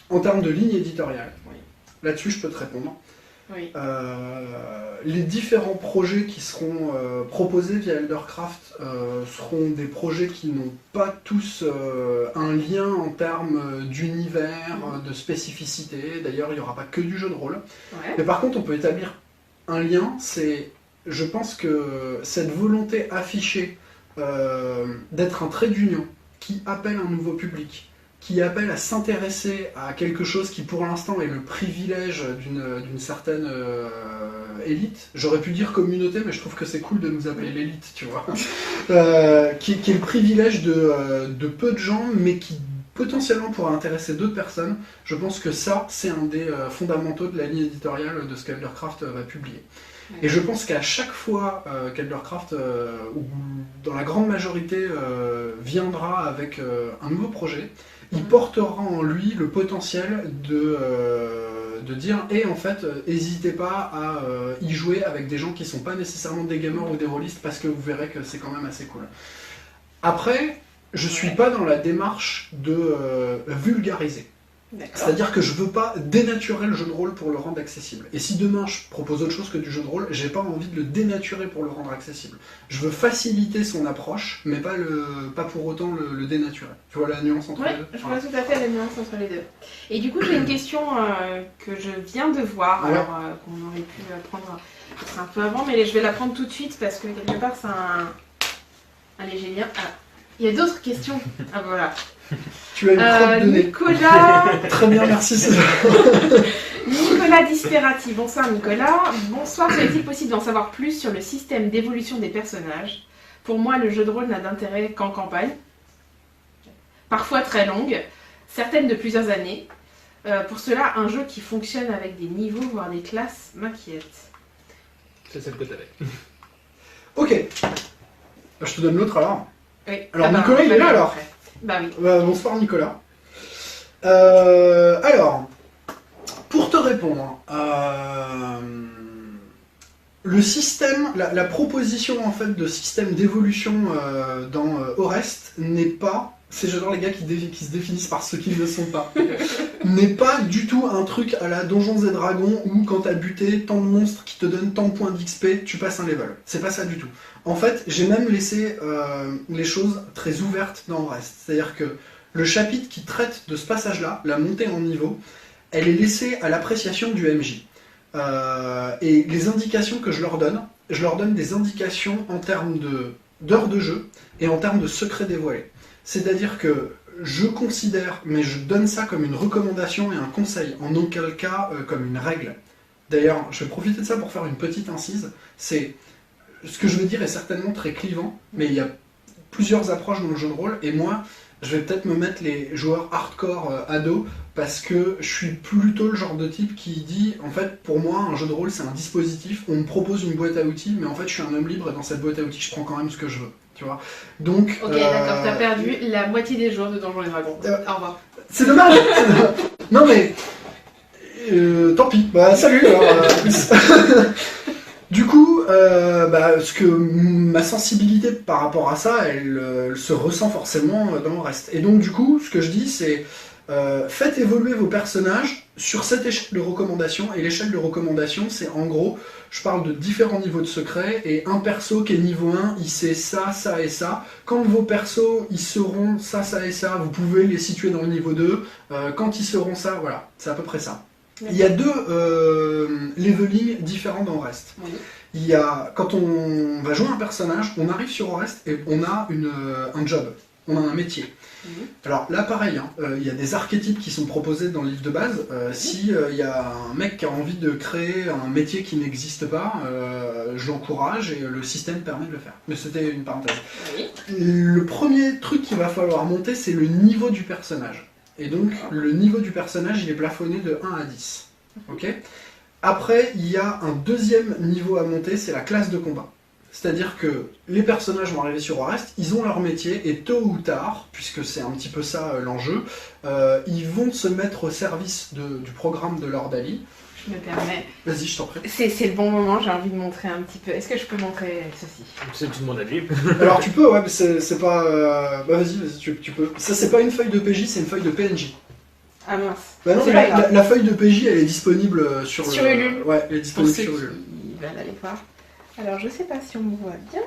Speaker 3: en termes de ligne éditoriale.
Speaker 1: Oui.
Speaker 3: Là-dessus, je peux te répondre.
Speaker 1: Oui.
Speaker 3: Les différents projets qui seront proposés via Eldercraft seront des projets qui n'ont pas tous un lien en termes d'univers, de spécificité. D'ailleurs, il n'y aura pas que du jeu de rôle.
Speaker 1: Ouais.
Speaker 3: Mais par contre, on peut établir un lien. Je pense que cette volonté affichée d'être un trait d'union qui appelle un nouveau public, qui appelle à s'intéresser à quelque chose qui pour l'instant est le privilège d'une certaine élite. J'aurais pu dire communauté, mais je trouve que c'est cool de nous appeler l'élite, tu vois. Qui est le privilège de peu de gens, mais qui potentiellement pourrait intéresser d'autres personnes. Je pense que ça, c'est un des fondamentaux de la ligne éditoriale de ce qu'Eldercraft va publier. Et je pense qu'à chaque fois qu'Eldercraft, ou dans la grande majorité, viendra avec un nouveau projet, il portera en lui le potentiel de dire « Et en fait, n'hésitez pas à y jouer avec des gens qui ne sont pas nécessairement des gamers ou des rôlistes, parce que vous verrez que c'est quand même assez cool. » Après, je suis pas dans la démarche de vulgariser. C'est-à-dire que je veux pas dénaturer le jeu de rôle pour le rendre accessible. Et si demain je propose autre chose que du jeu de rôle, j'ai pas envie de le dénaturer pour le rendre accessible. Je veux faciliter son approche, mais pas pour autant le dénaturer. Tu vois la nuance entre les deux?
Speaker 1: Je vois tout à fait la nuance entre les deux. Et du coup, j'ai une question que je viens de voir, alors qu'on aurait pu prendre peut-être un peu avant, mais je vais la prendre tout de suite parce que quelque part c'est un léger lien. Ah, il y a d'autres questions. Ah voilà.
Speaker 3: Tu as une crotte de nez.
Speaker 1: Nicolas.
Speaker 3: Très bien, merci César.
Speaker 1: Nicolas Disperati. Bonsoir Nicolas. Bonsoir, serait-il possible d'en savoir plus sur le système d'évolution des personnages? Pour moi, le jeu de rôle n'a d'intérêt qu'en campagne. Parfois très longue, certaines de plusieurs années. Pour cela, un jeu qui fonctionne avec des niveaux, voire des classes, m'inquiète.
Speaker 2: C'est celle que t'avais.
Speaker 3: Ok. Je te donne l'autre alors.
Speaker 1: Oui.
Speaker 3: Alors Nicolas, il est là alors.
Speaker 1: Après. Bah oui.
Speaker 3: Bonsoir Nicolas. Alors, pour te répondre, le système, la proposition en fait de système d'évolution dans Orest n'est pas, c'est j'adore les gars qui se définissent par ce qu'ils ne sont pas, n'est pas du tout un truc à la Donjons et Dragons où quand t'as buté tant de monstres qui te donnent tant de points d'XP, tu passes un level. C'est pas ça du tout. En fait, j'ai même laissé les choses très ouvertes dans Orest. C'est-à-dire que le chapitre qui traite de ce passage-là, la montée en niveau, elle est laissée à l'appréciation du MJ. Et les indications que je leur donne des indications en termes d'heures de jeu et en termes de secrets dévoilés. C'est-à-dire que je considère, mais je donne ça comme une recommandation et un conseil, en aucun cas comme une règle. D'ailleurs, je vais profiter de ça pour faire une petite incise, c'est... Ce que je veux dire est certainement très clivant, mais il y a plusieurs approches dans le jeu de rôle, et moi, je vais peut-être me mettre les joueurs hardcore ados, parce que je suis plutôt le genre de type qui dit, en fait, pour moi, un jeu de rôle, c'est un dispositif, on me propose une boîte à outils, mais en fait, je suis un homme libre, et dans cette boîte à outils, je prends quand même ce que je veux, tu vois. Donc...
Speaker 1: Ok, d'accord, t'as perdu la moitié des joueurs de Donjons et Dragons. Au revoir.
Speaker 3: C'est dommage. Non mais... tant pis, bah salut alors, Du coup, ma sensibilité par rapport à ça, elle se ressent forcément dans le reste. Et donc du coup, ce que je dis, c'est faites évoluer vos personnages sur cette échelle de recommandation. Et l'échelle de recommandation, c'est en gros, je parle de différents niveaux de secret, et un perso qui est niveau 1, il sait ça, ça et ça. Quand vos persos, ils seront ça, ça et ça, vous pouvez les situer dans le niveau 2. Quand ils seront ça, voilà, c'est à peu près ça. Il y a deux levelings différents dans Orest. Oui. Il y a, quand on va jouer un personnage, on arrive sur Orest et on a un job, on a un métier. Oui. Alors là pareil, il y a des archétypes qui sont proposés dans le livre de base. Si il y a un mec qui a envie de créer un métier qui n'existe pas, je l'encourage et le système permet de le faire. Mais c'était une parenthèse. Oui. Le premier truc qu'il va falloir monter, c'est le niveau du personnage. Et donc, le niveau du personnage, il est plafonné de 1 à 10. Okay. Après, il y a un deuxième niveau à monter, c'est la classe de combat. C'est-à-dire que les personnages vont arriver sur Orest, ils ont leur métier, et tôt ou tard, puisque c'est un petit peu ça l'enjeu, ils vont se mettre au service du programme de Lord Ali.
Speaker 1: Je me permets.
Speaker 3: Vas-y, je t'en prie.
Speaker 1: C'est le bon moment, j'ai envie de montrer un petit peu. Est-ce que je peux montrer ceci?
Speaker 2: C'est tout le monde à lui.
Speaker 3: Alors tu peux, ouais, mais c'est pas... Bah vas-y, tu peux. Ça, c'est pas une feuille de PJ, c'est une feuille de PNJ.
Speaker 1: Ah mince.
Speaker 3: Bah non, mais la feuille de PJ, elle est disponible sur
Speaker 1: Ulule.
Speaker 3: Ouais, elle est disponible sur Ulule.
Speaker 1: Ils veulent aller voir. Alors je sais pas si on me voit bien.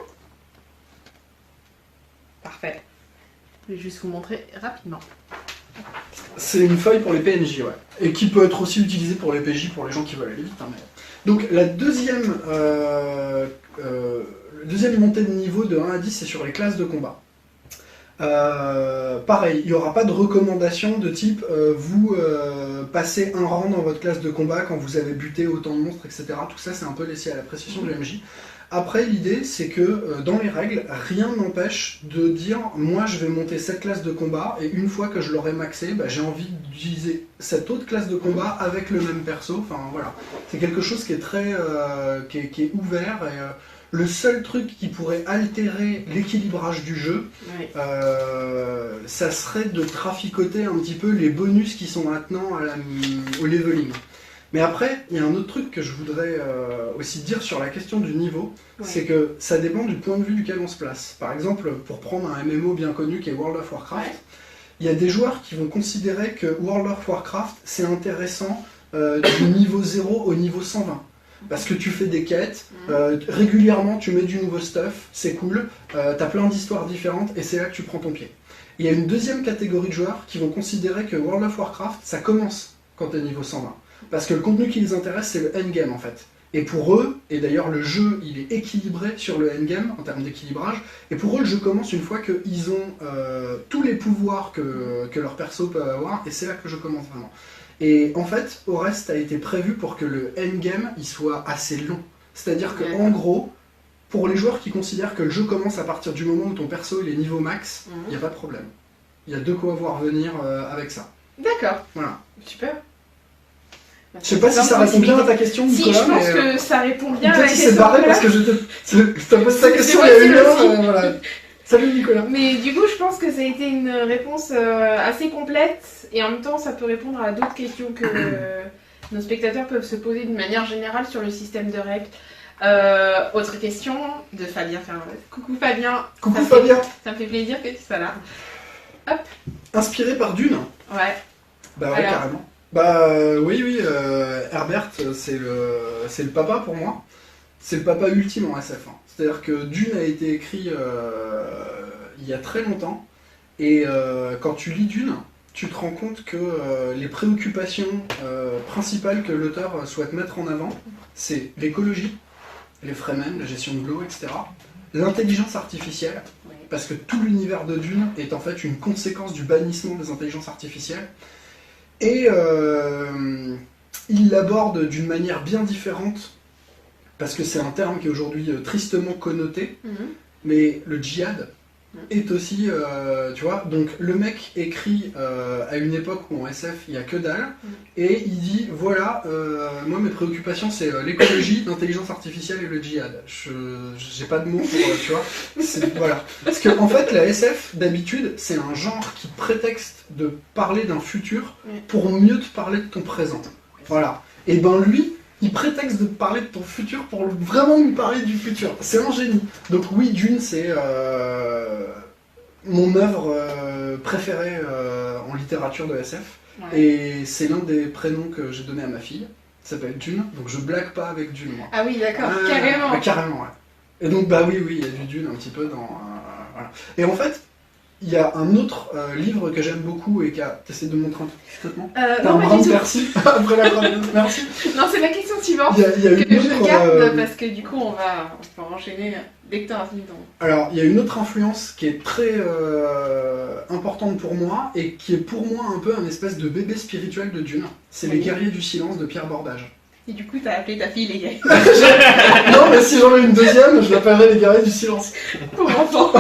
Speaker 1: Parfait. Je vais juste vous montrer rapidement.
Speaker 3: C'est une feuille pour les PNJ, ouais. Et qui peut être aussi utilisée pour les PJ, pour les gens qui veulent aller vite. Hein, mais... Donc la deuxième montée de niveau de 1 à 10, c'est sur les classes de combat. Pareil, il n'y aura pas de recommandation de type vous passez un rang dans votre classe de combat quand vous avez buté autant de monstres, etc. Tout ça, c'est un peu laissé à l'appréciation de l'MJ. Après, l'idée, c'est que dans les règles, rien n'empêche de dire moi, je vais monter cette classe de combat et une fois que je l'aurai maxé, bah, j'ai envie d'utiliser cette autre classe de combat avec le même perso. Enfin voilà, c'est quelque chose qui est très qui est ouvert et le seul truc qui pourrait altérer l'équilibrage du jeu,
Speaker 1: Oui.
Speaker 3: ça serait de traficoter un petit peu les bonus qui sont maintenant au leveling. Mais après, il y a un autre truc que je voudrais aussi dire sur la question du niveau, c'est que ça dépend du point de vue duquel on se place. Par exemple, pour prendre un MMO bien connu qui est World of Warcraft, il y a des joueurs qui vont considérer que World of Warcraft, c'est intéressant du niveau 0 au niveau 120. Parce que tu fais des quêtes, régulièrement tu mets du nouveau stuff, c'est cool, t'as plein d'histoires différentes et c'est là que tu prends ton pied. Il y a une deuxième catégorie de joueurs qui vont considérer que World of Warcraft, ça commence quand t'es niveau 120. Parce que le contenu qui les intéresse, c'est le endgame en fait. Et pour eux, et d'ailleurs le jeu, il est équilibré sur le endgame en termes d'équilibrage, et pour eux, le jeu commence une fois qu'ils ont tous les pouvoirs que leur perso peut avoir, et c'est là que le jeu commence vraiment. Et en fait, au reste, a été prévu pour que le endgame, il soit assez long. C'est-à-dire qu'en gros, pour les joueurs qui considèrent que le jeu commence à partir du moment où ton perso il est niveau max, il n'y a pas de problème. Il y a de quoi voir venir avec ça.
Speaker 1: D'accord.
Speaker 3: Voilà.
Speaker 1: Super.
Speaker 3: Je sais pas si ça répond bien à ta question,
Speaker 1: Si,
Speaker 3: Nicolas.
Speaker 1: je pense que ça répond bien à la
Speaker 3: peut-être qu'il s'est
Speaker 1: question.
Speaker 3: barré parce que je te pose ta question il y a une heure. Voilà. Salut Nicolas.
Speaker 1: Mais du coup, je pense que ça a été une réponse assez complète et en même temps, ça peut répondre à d'autres questions que nos spectateurs peuvent se poser d'une manière générale sur le système de règles. Autre question de Fabien Fernandez. Coucou Fabien.
Speaker 3: Coucou Fabien.
Speaker 1: Ça me fait plaisir que tu sois là. Hop.
Speaker 3: Inspiré par Dune.
Speaker 1: Ouais.
Speaker 3: Bah ouais,
Speaker 1: alors.
Speaker 3: carrément. Bah oui, Herbert, c'est le papa pour moi. C'est le papa ultime en SF. C'est-à-dire que Dune a été écrit il y a très longtemps. Et quand tu lis Dune, tu te rends compte que les préoccupations principales que l'auteur souhaite mettre en avant, c'est l'écologie, les Fremen, la gestion de l'eau, etc. L'intelligence artificielle, parce que tout l'univers de Dune est en fait une conséquence du bannissement des intelligences artificielles. Et il l'aborde d'une manière bien différente, parce que c'est un terme qui est aujourd'hui tristement connoté, mais le djihad est aussi, tu vois, donc le mec écrit à une époque où en SF il n'y a que dalle, et il dit, voilà, moi mes préoccupations c'est l'écologie, l'intelligence artificielle et le djihad. J'ai pas de mots pour, tu vois, voilà. Parce que en fait la SF, d'habitude, c'est un genre qui prétexte de parler d'un futur pour mieux te parler de ton présent. Voilà. Et ben lui, il prétexte de parler de ton futur pour vraiment lui parler du futur. C'est un génie. Donc oui, Dune, c'est mon œuvre préférée en littérature de SF. Ouais. Et c'est l'un des prénoms que j'ai donné à ma fille. Ça s'appelle Dune. Donc je blague pas avec Dune, moi.
Speaker 1: Ah oui, d'accord, carrément.
Speaker 3: Bah, carrément, ouais. Et donc bah oui, il y a du Dune un petit peu dans... voilà. Et en fait, il y a un autre livre que j'aime beaucoup et qui a... T'essaies de me montrer un truc complètement
Speaker 1: non,
Speaker 3: un brin de merci après la première. Merci.
Speaker 1: Non, c'est la question suivante
Speaker 3: il y a
Speaker 1: que
Speaker 3: une autre,
Speaker 1: je garde parce que du coup on va enchaîner dès que tu as fini ton...
Speaker 3: Alors, il y a une autre influence qui est très importante pour moi et qui est pour moi un peu un espèce de bébé spirituel de Dune. C'est Les Guerriers du Silence de Pierre Bordage.
Speaker 1: Et du coup, t'as appelé ta fille Les Guerriers.
Speaker 3: Non, mais si j'en ai une deuxième, je l'appellerai Les Guerriers du Silence.
Speaker 1: Pour enfant.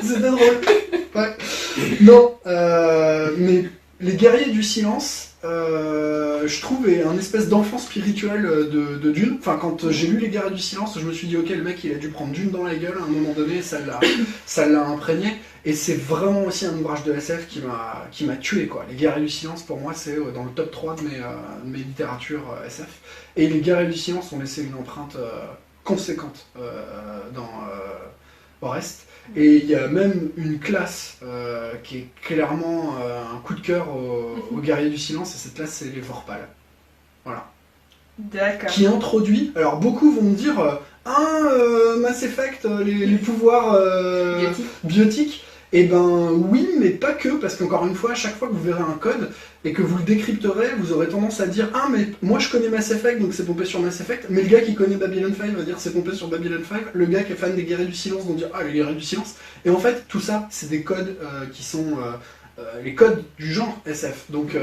Speaker 3: C'était drôle. Ouais. Non, mais Les Guerriers du Silence, je trouve, est un espèce d'enfant spirituel de Dune. Enfin, quand j'ai lu Les Guerriers du Silence, je me suis dit, ok, le mec, il a dû prendre Dune dans la gueule à un moment donné, ça l'a imprégné. Et c'est vraiment aussi un ouvrage de SF qui m'a tué, quoi. Les Guerriers du Silence, pour moi, c'est dans le top 3 de mes littératures SF. Et Les Guerriers du Silence ont laissé une empreinte conséquente dans au reste. Et il y a même une classe qui est clairement un coup de cœur aux Guerriers du Silence, et cette classe, c'est les Vorpal. Voilà.
Speaker 1: D'accord.
Speaker 3: Qui introduit... Alors, beaucoup vont me dire Mass Effect, les pouvoirs biotiques. Eh ben oui, mais pas que, parce qu'encore une fois, à chaque fois que vous verrez un code et que vous le décrypterez, vous aurez tendance à dire ah mais moi je connais Mass Effect donc c'est pompé sur Mass Effect, mais le gars qui connaît Babylon 5 va dire c'est pompé sur Babylon 5, le gars qui est fan des Guerriers du Silence va dire ah les Guerriers du Silence, et en fait tout ça c'est des codes qui sont les codes du genre SF, donc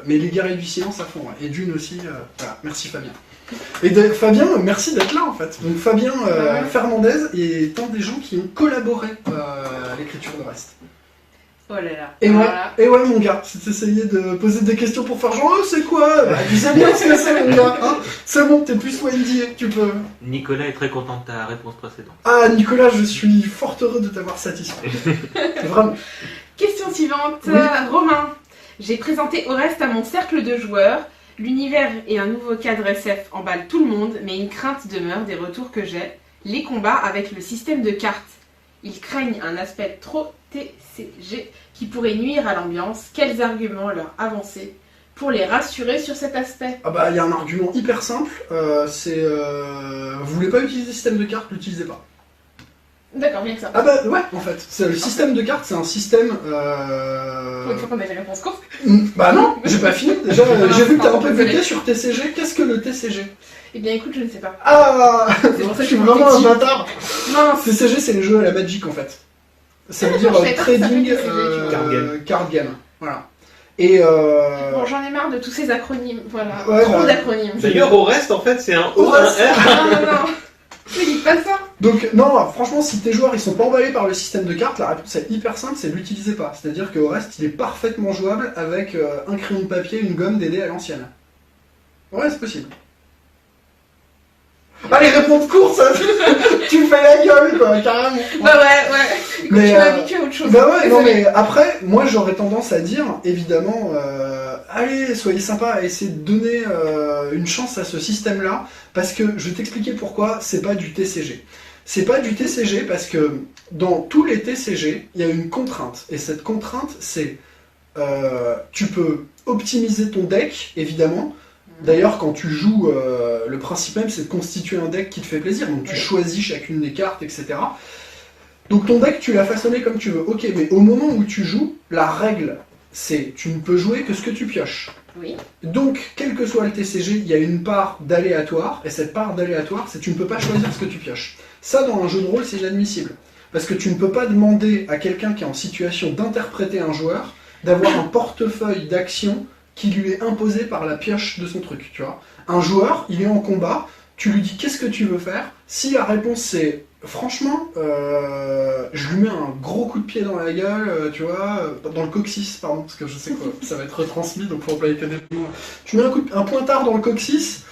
Speaker 3: mais les Guerriers du Silence à fond, ouais. Et Dune aussi, voilà, merci Fabien. Et Fabien, merci d'être là en fait. Donc Fabien Fernandez est un des gens qui ont collaboré à l'écriture de Rest.
Speaker 1: Oh là là.
Speaker 3: Et ouais mon gars, si t'essayais de poser des questions pour faire genre oh, c'est quoi bah, tu sais bien ce que c'est mon gars, hein, c'est bon, t'es plus NDA, tu peux.
Speaker 4: Nicolas est très content de ta réponse précédente.
Speaker 3: Ah Nicolas, je suis fort heureux de t'avoir satisfait. Vraiment.
Speaker 1: Question suivante,
Speaker 3: Oui.
Speaker 1: Romain. J'ai présenté Orest à mon cercle de joueurs. L'univers et un nouveau cadre SF emballent tout le monde, mais une crainte demeure des retours que j'ai. Les combats avec le système de cartes. Ils craignent un aspect trop TCG qui pourrait nuire à l'ambiance. Quels arguments leur avancer pour les rassurer sur cet aspect?
Speaker 3: Ah bah il y a un argument hyper simple, c'est vous voulez pas utiliser le système de cartes, l'utilisez pas.
Speaker 1: D'accord, bien que ça.
Speaker 3: Ah bah ouais en fait, c'est le système de cartes c'est un système
Speaker 1: Pour une fois qu'on a les réponses courtes.
Speaker 3: Bah non, j'ai pas fini. Déjà, j'ai vu que t'as un peu
Speaker 1: désolé.
Speaker 3: bugué sur TCG. Qu'est-ce que le TCG?
Speaker 1: Eh bien écoute, je ne sais pas.
Speaker 3: Ah
Speaker 1: C'est pour ça que
Speaker 3: je suis
Speaker 1: je
Speaker 3: vraiment un
Speaker 1: m'en fais
Speaker 3: bâtard.
Speaker 1: Non,
Speaker 3: TCG, c'est les jeux à la Magic en fait. Ça veut dire
Speaker 1: Je savais pas que ça
Speaker 3: trading
Speaker 1: s'appelait TCG,
Speaker 2: Card game.
Speaker 3: card game. Voilà. Et
Speaker 1: bon, j'en ai marre de tous ces acronymes. Voilà,
Speaker 3: Ouais,
Speaker 1: trop
Speaker 3: bah,
Speaker 1: d'acronymes.
Speaker 2: D'ailleurs, au reste, en fait, c'est un O, un
Speaker 3: Orest.
Speaker 2: R.
Speaker 1: Non. Ne dites pas ça.
Speaker 3: donc non, franchement, si tes joueurs ils sont pas emballés par le système de cartes, la réponse est hyper simple, c'est l'utilisez pas. C'est-à-dire que au reste, il est parfaitement jouable avec un crayon de papier, une gomme, des dés à l'ancienne. Ouais, c'est possible. Allez, réponse courte, ça tu me fais la gueule, quoi, carrément.
Speaker 1: Bah ouais. Écoute,
Speaker 3: Mais,
Speaker 1: je suis habituée à autre chose.
Speaker 3: Bah ouais, non
Speaker 1: Désolée.
Speaker 3: mais après, moi j'aurais tendance à dire, évidemment, allez, soyez sympa à essayer de donner une chance à ce système-là, parce que je vais t'expliquer pourquoi c'est pas du TCG. C'est pas du TCG parce que dans tous les TCG, il y a une contrainte, et cette contrainte c'est, tu peux optimiser ton deck, évidemment. D'ailleurs, quand tu joues, le principe même c'est de constituer un deck qui te fait plaisir, donc tu choisis chacune des cartes, etc. Donc ton deck, tu l'as façonné comme tu veux. Ok, mais au moment où tu joues, la règle, c'est tu ne peux jouer que ce que tu pioches.
Speaker 1: Oui.
Speaker 3: Donc, quel que soit le TCG, il y a une part d'aléatoire, et cette part d'aléatoire, c'est tu ne peux pas choisir ce que tu pioches. Ça, dans un jeu de rôle, c'est inadmissible. Parce que tu ne peux pas demander à quelqu'un qui est en situation d'interpréter un joueur d'avoir un portefeuille d'actions qui lui est imposé par la pioche de son truc, tu vois. Un joueur, il est en combat, tu lui dis qu'est-ce que tu veux faire, si la réponse c'est franchement, je lui mets un gros coup de pied dans la gueule, tu vois, dans le coccyx, pardon, parce que je sais que ça va être retransmis, donc faut employer que des mots. Tu mets un pointard dans le coccyx,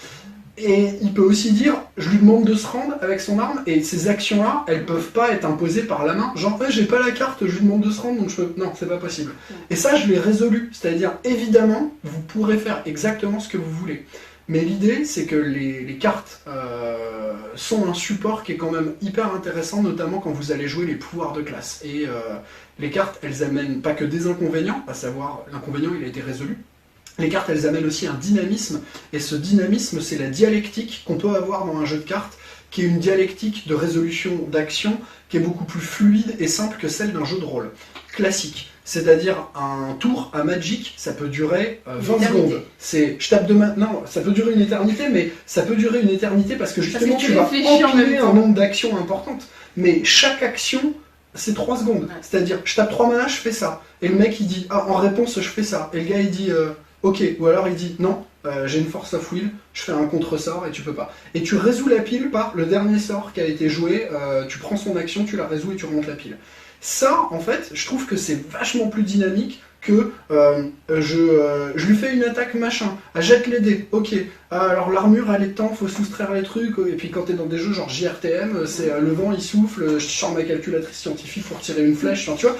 Speaker 3: et il peut aussi dire, je lui demande de se rendre avec son arme, et ces actions-là, elles peuvent pas être imposées par la main. Genre, j'ai pas la carte, je lui demande de se rendre, donc je peux... Non, c'est pas possible. Et ça, je l'ai résolu. C'est-à-dire, évidemment, vous pourrez faire exactement ce que vous voulez. Mais l'idée, c'est que les cartes sont un support qui est quand même hyper intéressant, notamment quand vous allez jouer les pouvoirs de classe. Et les cartes, elles amènent pas que des inconvénients, à savoir, l'inconvénient, il a été résolu. Les cartes, elles amènent aussi un dynamisme, et ce dynamisme, c'est la dialectique qu'on peut avoir dans un jeu de cartes, qui est une dialectique de résolution d'action qui est beaucoup plus fluide et simple que celle d'un jeu de rôle classique. C'est-à-dire un tour à Magic, ça peut durer 20 secondes. C'est, je tape de main, non, ça peut durer une éternité, mais ça peut durer une éternité parce que justement
Speaker 1: Parce que
Speaker 3: tu
Speaker 1: tu
Speaker 3: vas
Speaker 1: réfléchis en
Speaker 3: empiler
Speaker 1: même
Speaker 3: un
Speaker 1: temps.
Speaker 3: nombre d'actions importantes. Mais chaque action, c'est 3 secondes.
Speaker 1: Ouais.
Speaker 3: C'est-à-dire, je tape 3 manas, je fais ça. Et le mec il dit, ah, en réponse, je fais ça. Et le gars il dit, ok. Ou alors il dit, non, j'ai une force of will, je fais un contre-sort et tu peux pas. Et tu résous la pile par le dernier sort qui a été joué, tu prends son action, tu la résous et tu remontes la pile. Ça, en fait, je trouve que c'est vachement plus dynamique que je lui fais une attaque machin, jette les dés, ok, alors l'armure elle est temps, faut soustraire les trucs, et puis quand t'es dans des jeux genre JRTM, c'est le vent il souffle, je sors ma calculatrice scientifique pour tirer une flèche, enfin, tu vois,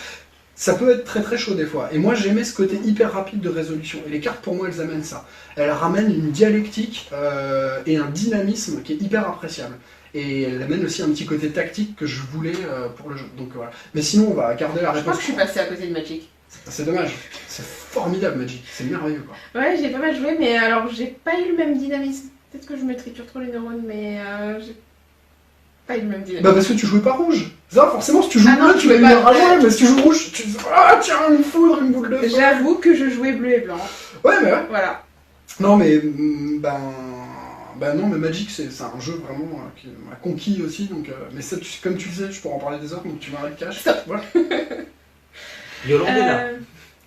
Speaker 3: ça peut être très très chaud des fois. Et moi j'aimais ce côté hyper rapide de résolution, et les cartes pour moi elles amènent ça. Elles ramènent une dialectique et un dynamisme qui est hyper appréciable. Et elle amène aussi un petit côté tactique que je voulais pour le jeu. Donc voilà. Mais sinon on va garder la
Speaker 1: Je
Speaker 3: réponse.
Speaker 1: pense que je suis passée à côté de Magic.
Speaker 3: C'est dommage. C'est formidable Magic. C'est merveilleux quoi.
Speaker 1: Ouais, j'ai pas mal joué, mais alors j'ai pas eu le même dynamisme. Peut-être que je me triture trop les neurones, mais j'ai pas une même dynamique.
Speaker 3: Bah parce que tu jouais pas rouge. Ça, forcément, si tu joues
Speaker 1: Ah non,
Speaker 3: bleu,
Speaker 1: je
Speaker 3: tu vas
Speaker 1: jouais
Speaker 3: venir
Speaker 1: pas.
Speaker 3: à jouer, mais si tu joues rouge, tu dis ah tiens, une foudre, une boule de feu.
Speaker 1: J'avoue que je jouais bleu et blanc.
Speaker 3: Ouais, mais ouais.
Speaker 1: Voilà.
Speaker 3: Non, mais non, mais Magic, c'est un jeu vraiment qui m'a conquis aussi, donc. Mais ça, comme tu le sais, je pourrais en parler des autres, donc tu m'arrêtes cash.
Speaker 1: Stop.
Speaker 3: Voilà.
Speaker 4: Yolande est là.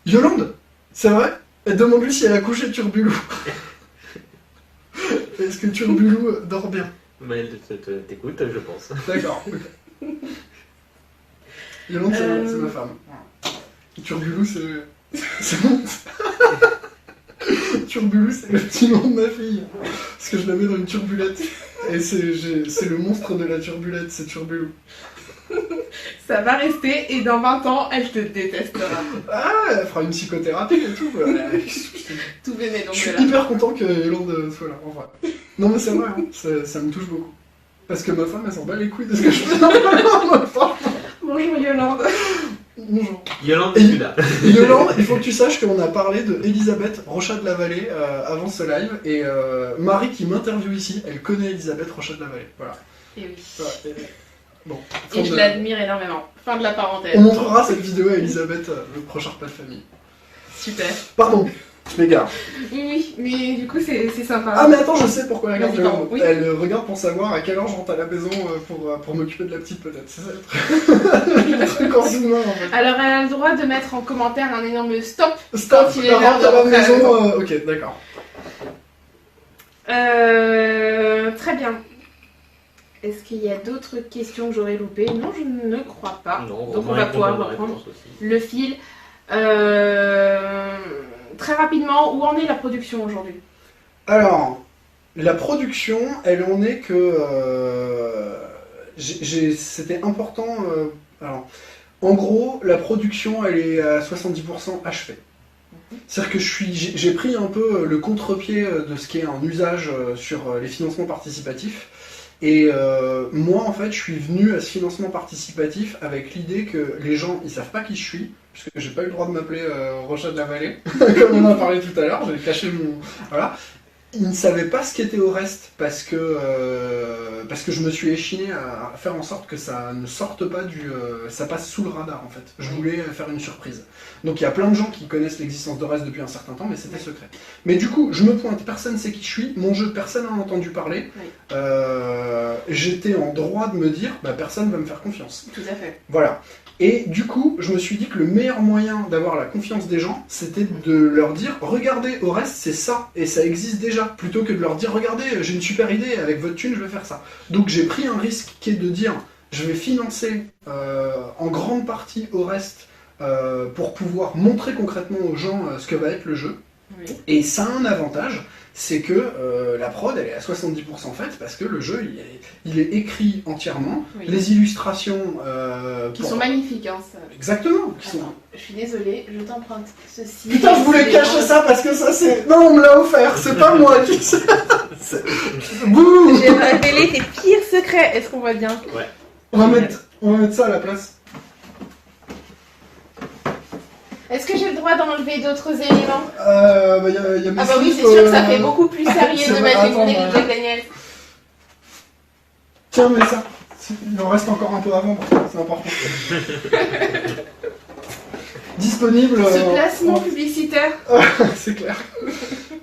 Speaker 3: Yolande, c'est vrai? Et demande-lui si elle a couché Turbulou. Est-ce que Turbulou dort bien?
Speaker 4: Mais elle t'écoute, je pense.
Speaker 3: D'accord. Yolande, c'est ma femme. Voilà. Turbulou, c'est Turbulou, c'est le petit nom de ma fille. Parce que je la mets dans une turbulette. Et c'est le monstre de la turbulette, c'est Turbulou.
Speaker 1: Ça va rester et dans 20 ans, elle te détestera.
Speaker 3: Ah, elle fera une psychothérapie et tout. Voilà.
Speaker 1: Tout venait donc
Speaker 3: Je suis
Speaker 1: de là.
Speaker 3: hyper content que Yolande soit là, en vrai. Non, mais c'est vrai, hein, ça me touche beaucoup. Parce que ma femme, elle s'en bat les couilles de ce que je fais normalement.
Speaker 1: Bonjour Yolande.
Speaker 3: Bonjour.
Speaker 4: Yolande est plus là.
Speaker 3: Yolande, il faut que tu saches qu'on a parlé de Elisabeth Rochat de la Vallée avant ce live. Et Marie, qui m'interviewe ici, elle connaît Elisabeth Rochat de la Vallée. Voilà.
Speaker 1: Et oui.
Speaker 3: Voilà, bon.
Speaker 1: Et je l'admire énormément. Fin de la parenthèse.
Speaker 3: On montrera cette vidéo à Elisabeth le prochain repas de famille.
Speaker 1: Super.
Speaker 3: Pardon, je m'égare.
Speaker 1: Oui, mais du coup c'est sympa.
Speaker 3: Ah mais attends, je sais pourquoi elle regarde
Speaker 1: Vas-y, pardon, oui.
Speaker 3: Elle regarde pour savoir à quelle heure je rentre à la maison pour m'occuper de la petite peut-être. C'est ça le truc en sous-main en fait.
Speaker 1: Alors elle a le droit de mettre en commentaire un énorme stop.
Speaker 3: Stop,
Speaker 1: Quand il est
Speaker 3: elle
Speaker 1: l'heure
Speaker 3: rentre
Speaker 1: de
Speaker 3: à la
Speaker 1: rentrer à la
Speaker 3: maison. Ok, d'accord.
Speaker 1: Très bien. Est-ce qu'il y a d'autres questions que j'aurais loupées? Non, je ne crois pas.
Speaker 4: Non,
Speaker 1: Donc on
Speaker 4: Romain
Speaker 1: va
Speaker 4: répond
Speaker 1: pouvoir
Speaker 4: à ma
Speaker 1: reprendre
Speaker 4: réponse aussi.
Speaker 1: le fil. Très rapidement, où en est la production aujourd'hui?
Speaker 3: Alors, la production, elle en est que... c'était important... alors, en gros, la production, elle est à 70% achevée. C'est-à-dire que j'ai pris un peu le contre-pied de ce qui est un usage sur les financements participatifs. Et moi, en fait, je suis venu à ce financement participatif avec l'idée que les gens, ils savent pas qui je suis, puisque j'ai pas eu le droit de m'appeler Rochat de la Vallée, comme on en a parlé tout à l'heure, j'ai caché mon... Voilà. Ils ne savaient pas ce qu'était au reste, parce que je me suis échiné à faire en sorte que ça ne sorte pas ça passe sous le radar, en fait. Je voulais faire une surprise. Donc il y a plein de gens qui connaissent l'existence de Rest depuis un certain temps, mais c'était secret. Mais du coup, je me pointe, personne ne sait qui je suis, mon jeu, personne n'en a entendu parler.
Speaker 1: Oui.
Speaker 3: J'étais en droit de me dire, bah, personne va me faire confiance.
Speaker 1: Tout à fait.
Speaker 3: Voilà. Et du coup, je me suis dit que le meilleur moyen d'avoir la confiance des gens, c'était de leur dire, regardez, au reste, c'est ça, et ça existe déjà, plutôt que de leur dire, regardez, j'ai une super idée, avec votre thune, je vais faire ça. Donc j'ai pris un risque qui est de dire, je vais financer en grande partie au reste pour pouvoir montrer concrètement aux gens ce que va être le jeu.
Speaker 1: Oui.
Speaker 3: Et ça a un avantage, c'est que la prod, elle est à 70% faite, parce que le jeu, il est écrit entièrement.
Speaker 1: Oui.
Speaker 3: Les illustrations...
Speaker 1: Qui sont magnifiques, hein, ça.
Speaker 3: Exactement.
Speaker 1: Attends, je suis désolée, je t'emprunte ceci.
Speaker 3: Putain, je voulais cacher ça parce que ça c'est... Non, on me l'a offert, c'est pas moi qui... Bouh.
Speaker 1: J'ai révélé tes pires secrets. Est-ce qu'on voit bien?
Speaker 4: Ouais.
Speaker 3: On va mettre ça à la place.
Speaker 1: Est-ce que j'ai le droit d'enlever d'autres éléments?
Speaker 3: Bah, y a mes
Speaker 1: Ah bah oui,
Speaker 3: slips,
Speaker 1: c'est sûr que ça fait beaucoup plus sérieux
Speaker 3: c'est
Speaker 1: de
Speaker 3: vrai,
Speaker 1: mettre
Speaker 3: attends,
Speaker 1: des Jack Daniels.
Speaker 3: Tiens, mais ça. Il en reste encore un peu à vendre, c'est important. Disponible...
Speaker 1: Ce placement publicitaire.
Speaker 3: C'est clair.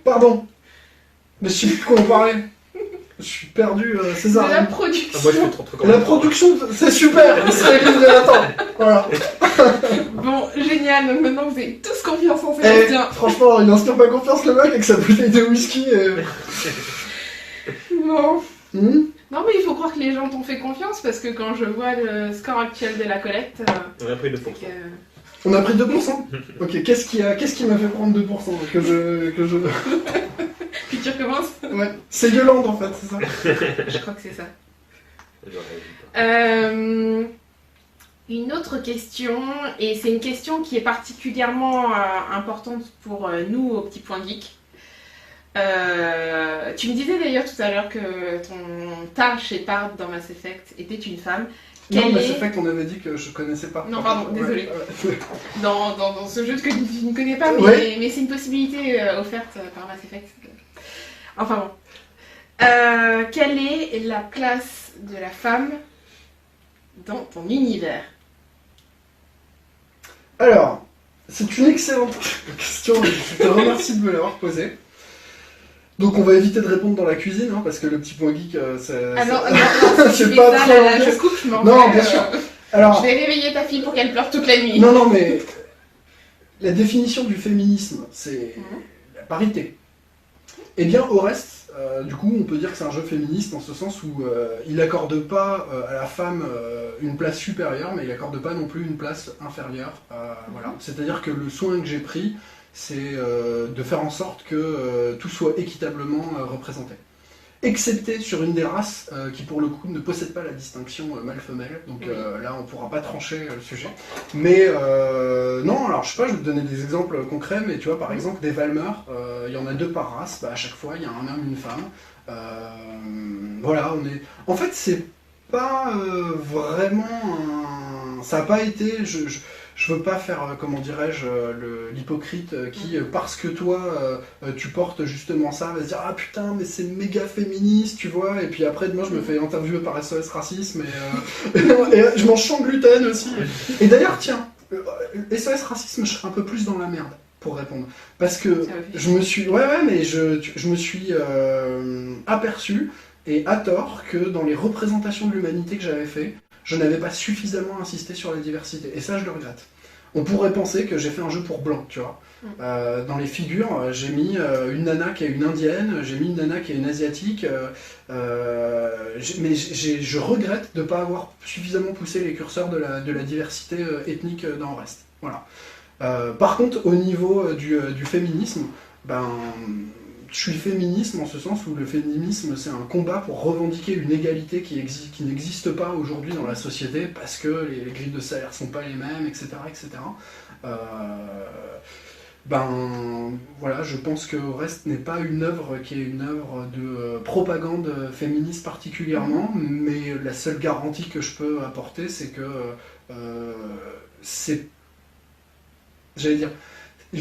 Speaker 3: Pardon. Mais je sais plus de quoi on parlait. Je suis perdu, César.
Speaker 1: De la production.
Speaker 4: Ah, moi, je fais trop de trucs en
Speaker 3: La
Speaker 4: même temps.
Speaker 3: production, c'est super. Attends, voilà.
Speaker 1: Bon, génial. Donc maintenant, vous avez tous confiance en
Speaker 3: Eh,
Speaker 1: Sébastien.
Speaker 3: franchement, il inspire pas confiance le mec avec sa bouteille de whisky.
Speaker 1: Bon.
Speaker 3: Hmm.
Speaker 1: Non, mais il faut croire que les gens t'ont fait confiance parce que quand je vois le score actuel de la collecte,
Speaker 4: On a pris 2%.
Speaker 1: c'est que...
Speaker 3: On a pris 2%. Ok, qu'est-ce qui m'a fait prendre 2% que je...
Speaker 1: Puis tu recommences.
Speaker 3: Ouais, c'est Yolande en fait, c'est ça.
Speaker 1: Je crois que c'est ça.
Speaker 4: J'aurais dit pas.
Speaker 1: Une autre question, et c'est une question qui est particulièrement importante pour nous au Petit Point Geek. Tu me disais d'ailleurs tout à l'heure que ta Shepard dans Mass Effect était une femme.
Speaker 3: Non,
Speaker 1: Quelle
Speaker 3: Mass
Speaker 1: est-
Speaker 3: Effect, on avait dit que je connaissais pas.
Speaker 1: Non, pardon, désolé.
Speaker 3: Ouais.
Speaker 1: dans ce jeu que tu ne connais pas, mais,
Speaker 3: Ouais.
Speaker 1: mais c'est une possibilité offerte par Mass Effect. Enfin bon. Quelle est la place de la femme dans ton univers?
Speaker 3: Alors, c'est une excellente question, je te remercie de me l'avoir posée. Donc on va éviter de répondre dans la cuisine, hein, parce que le petit point geek, c'est...
Speaker 1: Ah non, si
Speaker 3: c'est
Speaker 1: tu
Speaker 3: pas
Speaker 1: fais ça,
Speaker 3: trop
Speaker 1: là,
Speaker 3: en
Speaker 1: je
Speaker 3: place.
Speaker 1: coupe, je m'en
Speaker 3: Non,
Speaker 1: vais,
Speaker 3: bien sûr. Alors,
Speaker 1: je vais réveiller ta fille pour qu'elle pleure toute la nuit.
Speaker 3: non, mais la définition du féminisme, c'est la parité. Eh bien, au reste, du coup, on peut dire que c'est un jeu féministe en ce sens où il n'accorde pas à la femme une place supérieure, mais il n'accorde pas non plus une place inférieure. Voilà. C'est-à-dire que le soin que j'ai pris, c'est de faire en sorte que tout soit équitablement représenté. Excepté sur une des races qui, pour le coup, ne possède pas la distinction mâle-femelle. Donc là, on ne pourra pas trancher le sujet. Mais non, alors je sais pas, je vais te donner des exemples concrets, mais tu vois, par exemple, des Valmer, il y en a 2 par race. Bah, à chaque fois, il y a un homme, une femme. Voilà, on est... En fait, c'est pas vraiment un... Ça n'a pas été... Je veux pas faire, comment dirais-je, l'hypocrite qui, parce que toi, tu portes justement ça, va se dire « Ah putain, mais c'est méga féministe, tu vois ?» Et puis après, demain, je me fais interviewer par SOS Racisme, et je mange sans gluten aussi. Et d'ailleurs, tiens, SOS Racisme, je serais un peu plus dans la merde pour répondre. Parce que je me suis... Ouais, mais je me suis aperçu, et à tort, que dans les représentations de l'humanité que j'avais fait, je n'avais pas suffisamment insisté sur la diversité. Et ça, je le regrette. On pourrait penser que j'ai fait un jeu pour blanc, tu vois. Dans les figures, j'ai mis une nana qui est une indienne, j'ai mis une nana qui est une asiatique, mais je regrette de ne pas avoir suffisamment poussé les curseurs de la diversité ethnique dans le reste. Voilà. Par contre, au niveau du féminisme, ben... Je suis féministe en ce sens où le féminisme, c'est un combat pour revendiquer une égalité qui n'existe pas aujourd'hui dans la société parce que les grilles de salaire sont pas les mêmes, etc. etc. Ben voilà, je pense que Reste n'est pas une œuvre qui est une œuvre de propagande féministe particulièrement, mais la seule garantie que je peux apporter, c'est que c'est... J'allais dire...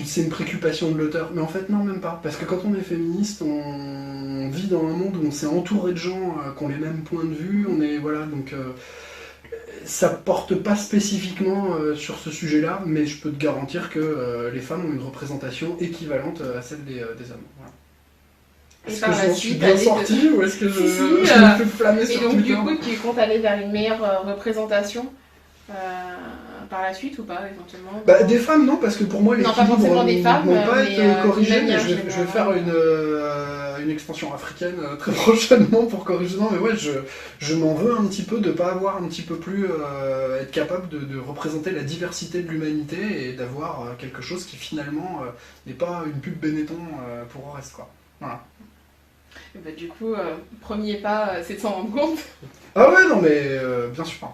Speaker 3: C'est une préoccupation de l'auteur, mais en fait non, même pas, parce que quand on est féministe, on vit dans un monde où on s'est entouré de gens qui ont les mêmes points de vue, on est, voilà, donc ça porte pas spécifiquement sur ce sujet-là, mais je peux te garantir que les femmes ont une représentation équivalente à celle des hommes. Voilà. Est-ce que je suis bien sorti, ou est-ce que je me fais flammer sur
Speaker 1: donc
Speaker 3: Twitter?
Speaker 1: du coup, tu comptes aller vers une meilleure représentation par la suite ou pas, éventuellement?
Speaker 3: Bah, des femmes, non, parce que pour moi,
Speaker 1: Non, pas forcément des femmes,
Speaker 3: n'ont pas
Speaker 1: mais,
Speaker 3: été corrigées, mais je vais
Speaker 1: général.
Speaker 3: faire une extension africaine très prochainement pour corriger. Non, mais ouais, je m'en veux un petit peu de ne pas avoir un petit peu plus être capable de représenter la diversité de l'humanité et d'avoir quelque chose qui finalement n'est pas une pub Benetton pour le reste, quoi. Voilà.
Speaker 1: Et bah, du coup, premier pas, c'est de s'en rendre compte.
Speaker 3: Ah ouais, non, mais bien sûr.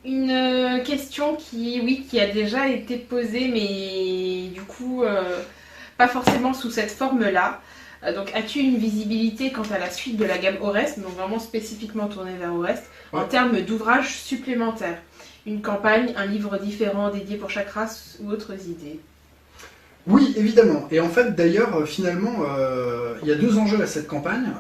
Speaker 1: Une question qui a déjà été posée, mais du coup, pas forcément sous cette forme-là. Donc, as-tu une visibilité quant à la suite de la gamme Orest, donc vraiment spécifiquement tournée vers Orest, en termes d'ouvrages supplémentaires? Une campagne, un livre différent dédié pour chaque race ou autres idées?
Speaker 3: Oui, évidemment. Et en fait, d'ailleurs, finalement, il y a 2 enjeux à cette campagne.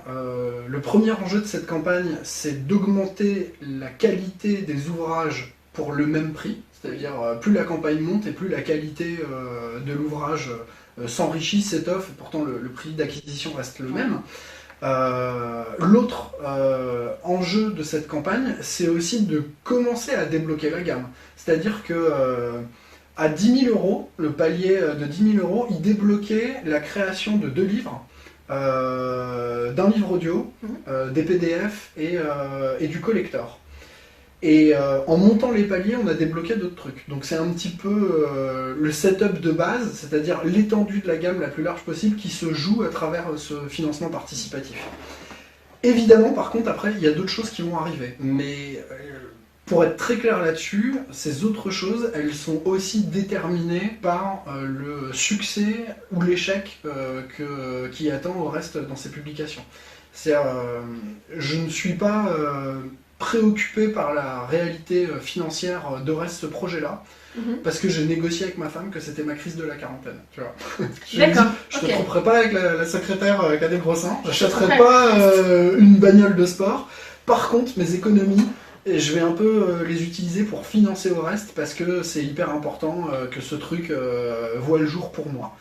Speaker 3: Le premier enjeu de cette campagne, c'est d'augmenter la qualité des ouvrages pour le même prix. C'est-à-dire, plus la campagne monte et plus la qualité de l'ouvrage s'enrichit, s'étoffe, et pourtant le prix d'acquisition reste le même. L'autre enjeu de cette campagne, c'est aussi de commencer à débloquer la gamme. C'est-à-dire que... à 10 000 €, le palier de 10 000 €, il débloquait la création de 2 livres, d'un livre audio, des PDF et du collector. Et en montant les paliers, on a débloqué d'autres trucs. Donc c'est un petit peu le setup de base, c'est-à-dire l'étendue de la gamme la plus large possible qui se joue à travers ce financement participatif. Évidemment, par contre, après, il y a d'autres choses qui vont arriver. Mais... pour être très clair là-dessus, ces autres choses, elles sont aussi déterminées par le succès ou l'échec qui attend au reste dans ces publications. Je ne suis pas préoccupé par la réalité financière de reste ce projet-là, parce que j'ai négocié avec ma femme que c'était ma crise de la quarantaine. Tu vois.
Speaker 1: D'accord.
Speaker 3: Je ne te tromperai pas avec la secrétaire qui a des gros seins, j'achèterai pas une bagnole de sport. Par contre, mes économies, je vais un peu les utiliser pour financer au reste parce que c'est hyper important que ce truc voit le jour pour moi.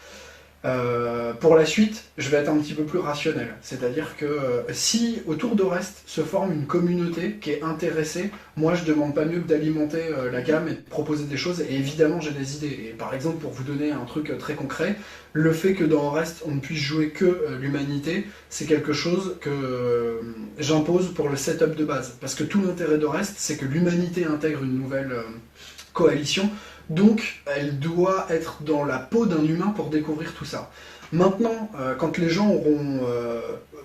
Speaker 3: Pour la suite, je vais être un petit peu plus rationnel. C'est-à-dire que si autour de Rest se forme une communauté qui est intéressée, moi je demande pas mieux que d'alimenter la gamme et de proposer des choses. Et évidemment, j'ai des idées. Et par exemple, pour vous donner un truc très concret, le fait que dans Rest on ne puisse jouer que l'humanité, c'est quelque chose que j'impose pour le setup de base. Parce que tout l'intérêt de Rest, c'est que l'humanité intègre une nouvelle coalition. Donc, elle doit être dans la peau d'un humain pour découvrir tout ça. Maintenant, quand les gens auront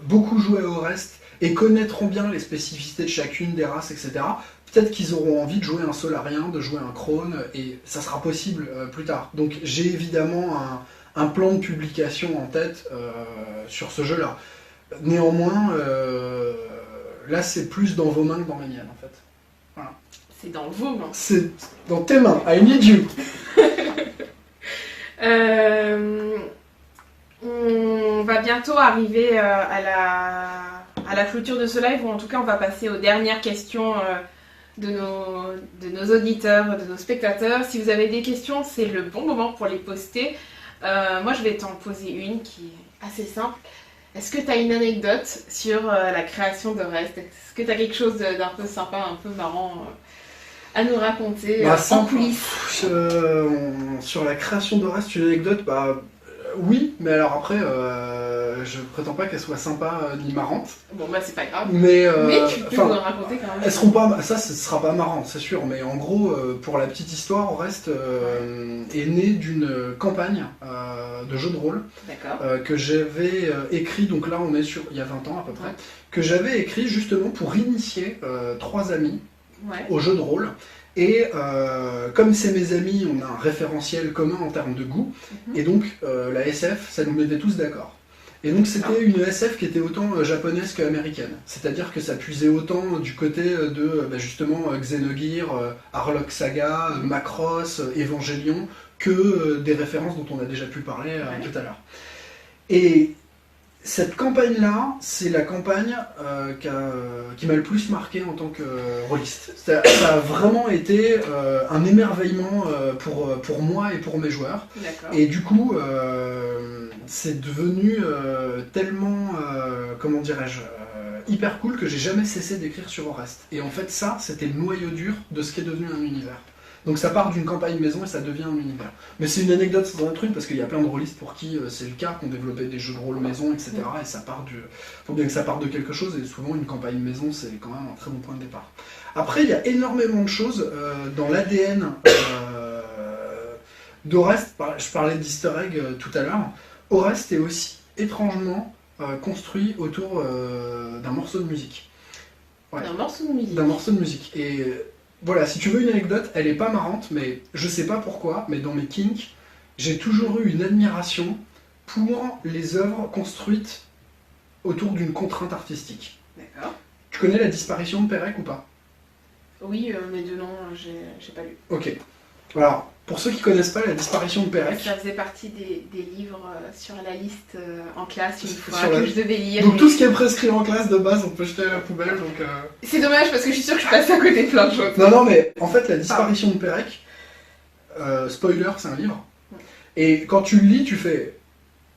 Speaker 3: beaucoup joué au reste et connaîtront bien les spécificités de chacune des races, etc., peut-être qu'ils auront envie de jouer un Solarien, de jouer un Krone, et ça sera possible plus tard. Donc, j'ai évidemment un plan de publication en tête sur ce jeu-là. Néanmoins, là, c'est plus dans vos mains que dans les miennes, en fait. Voilà.
Speaker 1: C'est dans vos mains.
Speaker 3: C'est dans tes mains. I need you.
Speaker 1: On va bientôt arriver à la clôture de ce live, ou en tout cas on va passer aux dernières questions de nos auditeurs, de nos spectateurs. Si vous avez des questions, c'est le bon moment pour les poster. Moi je vais t'en poser une qui est assez simple. Est-ce que tu as une anecdote sur la création de Rest? Est-ce que tu as quelque chose d'un peu sympa, un peu marrant à nous raconter en coulisses?
Speaker 3: Sur la création de Rest, une anecdote, oui, mais alors après, je prétends pas qu'elle soit sympa ni marrante.
Speaker 1: Bon bah c'est pas grave.
Speaker 3: Mais
Speaker 1: tu peux nous raconter quand même.
Speaker 3: Elles seront pas, ça, ce sera pas marrant, c'est sûr. Mais en gros, pour la petite histoire, Rest est né d'une campagne de jeu de rôle que j'avais écrit. Donc là, on est sur il y a 20 ans à peu près, que j'avais écrit justement pour initier 3 amis au jeu de rôle. Et comme c'est mes amis, on a un référentiel commun en termes de goût, et donc la SF, ça nous mettait tous d'accord. Et donc c'était une SF qui était autant japonaise qu'américaine, c'est-à-dire que ça puisait autant du côté de justement Xenogears, Harlock Saga, Macross, Evangelion, que des références dont on a déjà pu parler tout à l'heure. Et cette campagne-là, c'est la campagne qui m'a le plus marqué en tant que rôliste. Ça a vraiment été un émerveillement pour moi et pour mes joueurs. Et du coup, c'est devenu tellement, comment dirais-je, hyper cool que j'ai jamais cessé d'écrire sur Rest. Et en fait, ça, c'était le noyau dur de ce qui est devenu un univers. Donc ça part d'une campagne maison et ça devient un univers. Mais c'est une anecdote sans un truc parce qu'il y a plein de rôlistes pour qui c'est le cas, qui ont développé des jeux de rôle maison, etc. Et ça part faut bien que ça parte de quelque chose, et souvent une campagne maison c'est quand même un très bon point de départ. Après il y a énormément de choses dans l'ADN d'Orest. Je parlais d'Easter egg tout à l'heure. Orest est aussi étrangement construit autour d'un morceau de musique.
Speaker 1: D'un morceau de musique.
Speaker 3: D'un morceau de musique. Et voilà, si tu veux une anecdote, elle est pas marrante, mais je sais pas pourquoi, mais dans mes kinks, j'ai toujours eu une admiration pour les œuvres construites autour d'une contrainte artistique.
Speaker 1: D'accord.
Speaker 3: Tu connais La disparition de Pérec ou pas?
Speaker 1: Oui, mais de nom, j'ai pas lu.
Speaker 3: Ok. Alors, pour ceux qui connaissent pas La disparition de Pérec...
Speaker 1: Ça faisait partie des livres sur la liste en classe une fois que je devais lire.
Speaker 3: Donc tout ce qui est prescrit en classe de base, on peut jeter à la poubelle, donc...
Speaker 1: C'est dommage parce que je suis sûre que je passe à côté de plein de choses.
Speaker 3: Non, mais en fait, La disparition de Pérec, spoiler, c'est un livre. Et quand tu le lis, tu fais...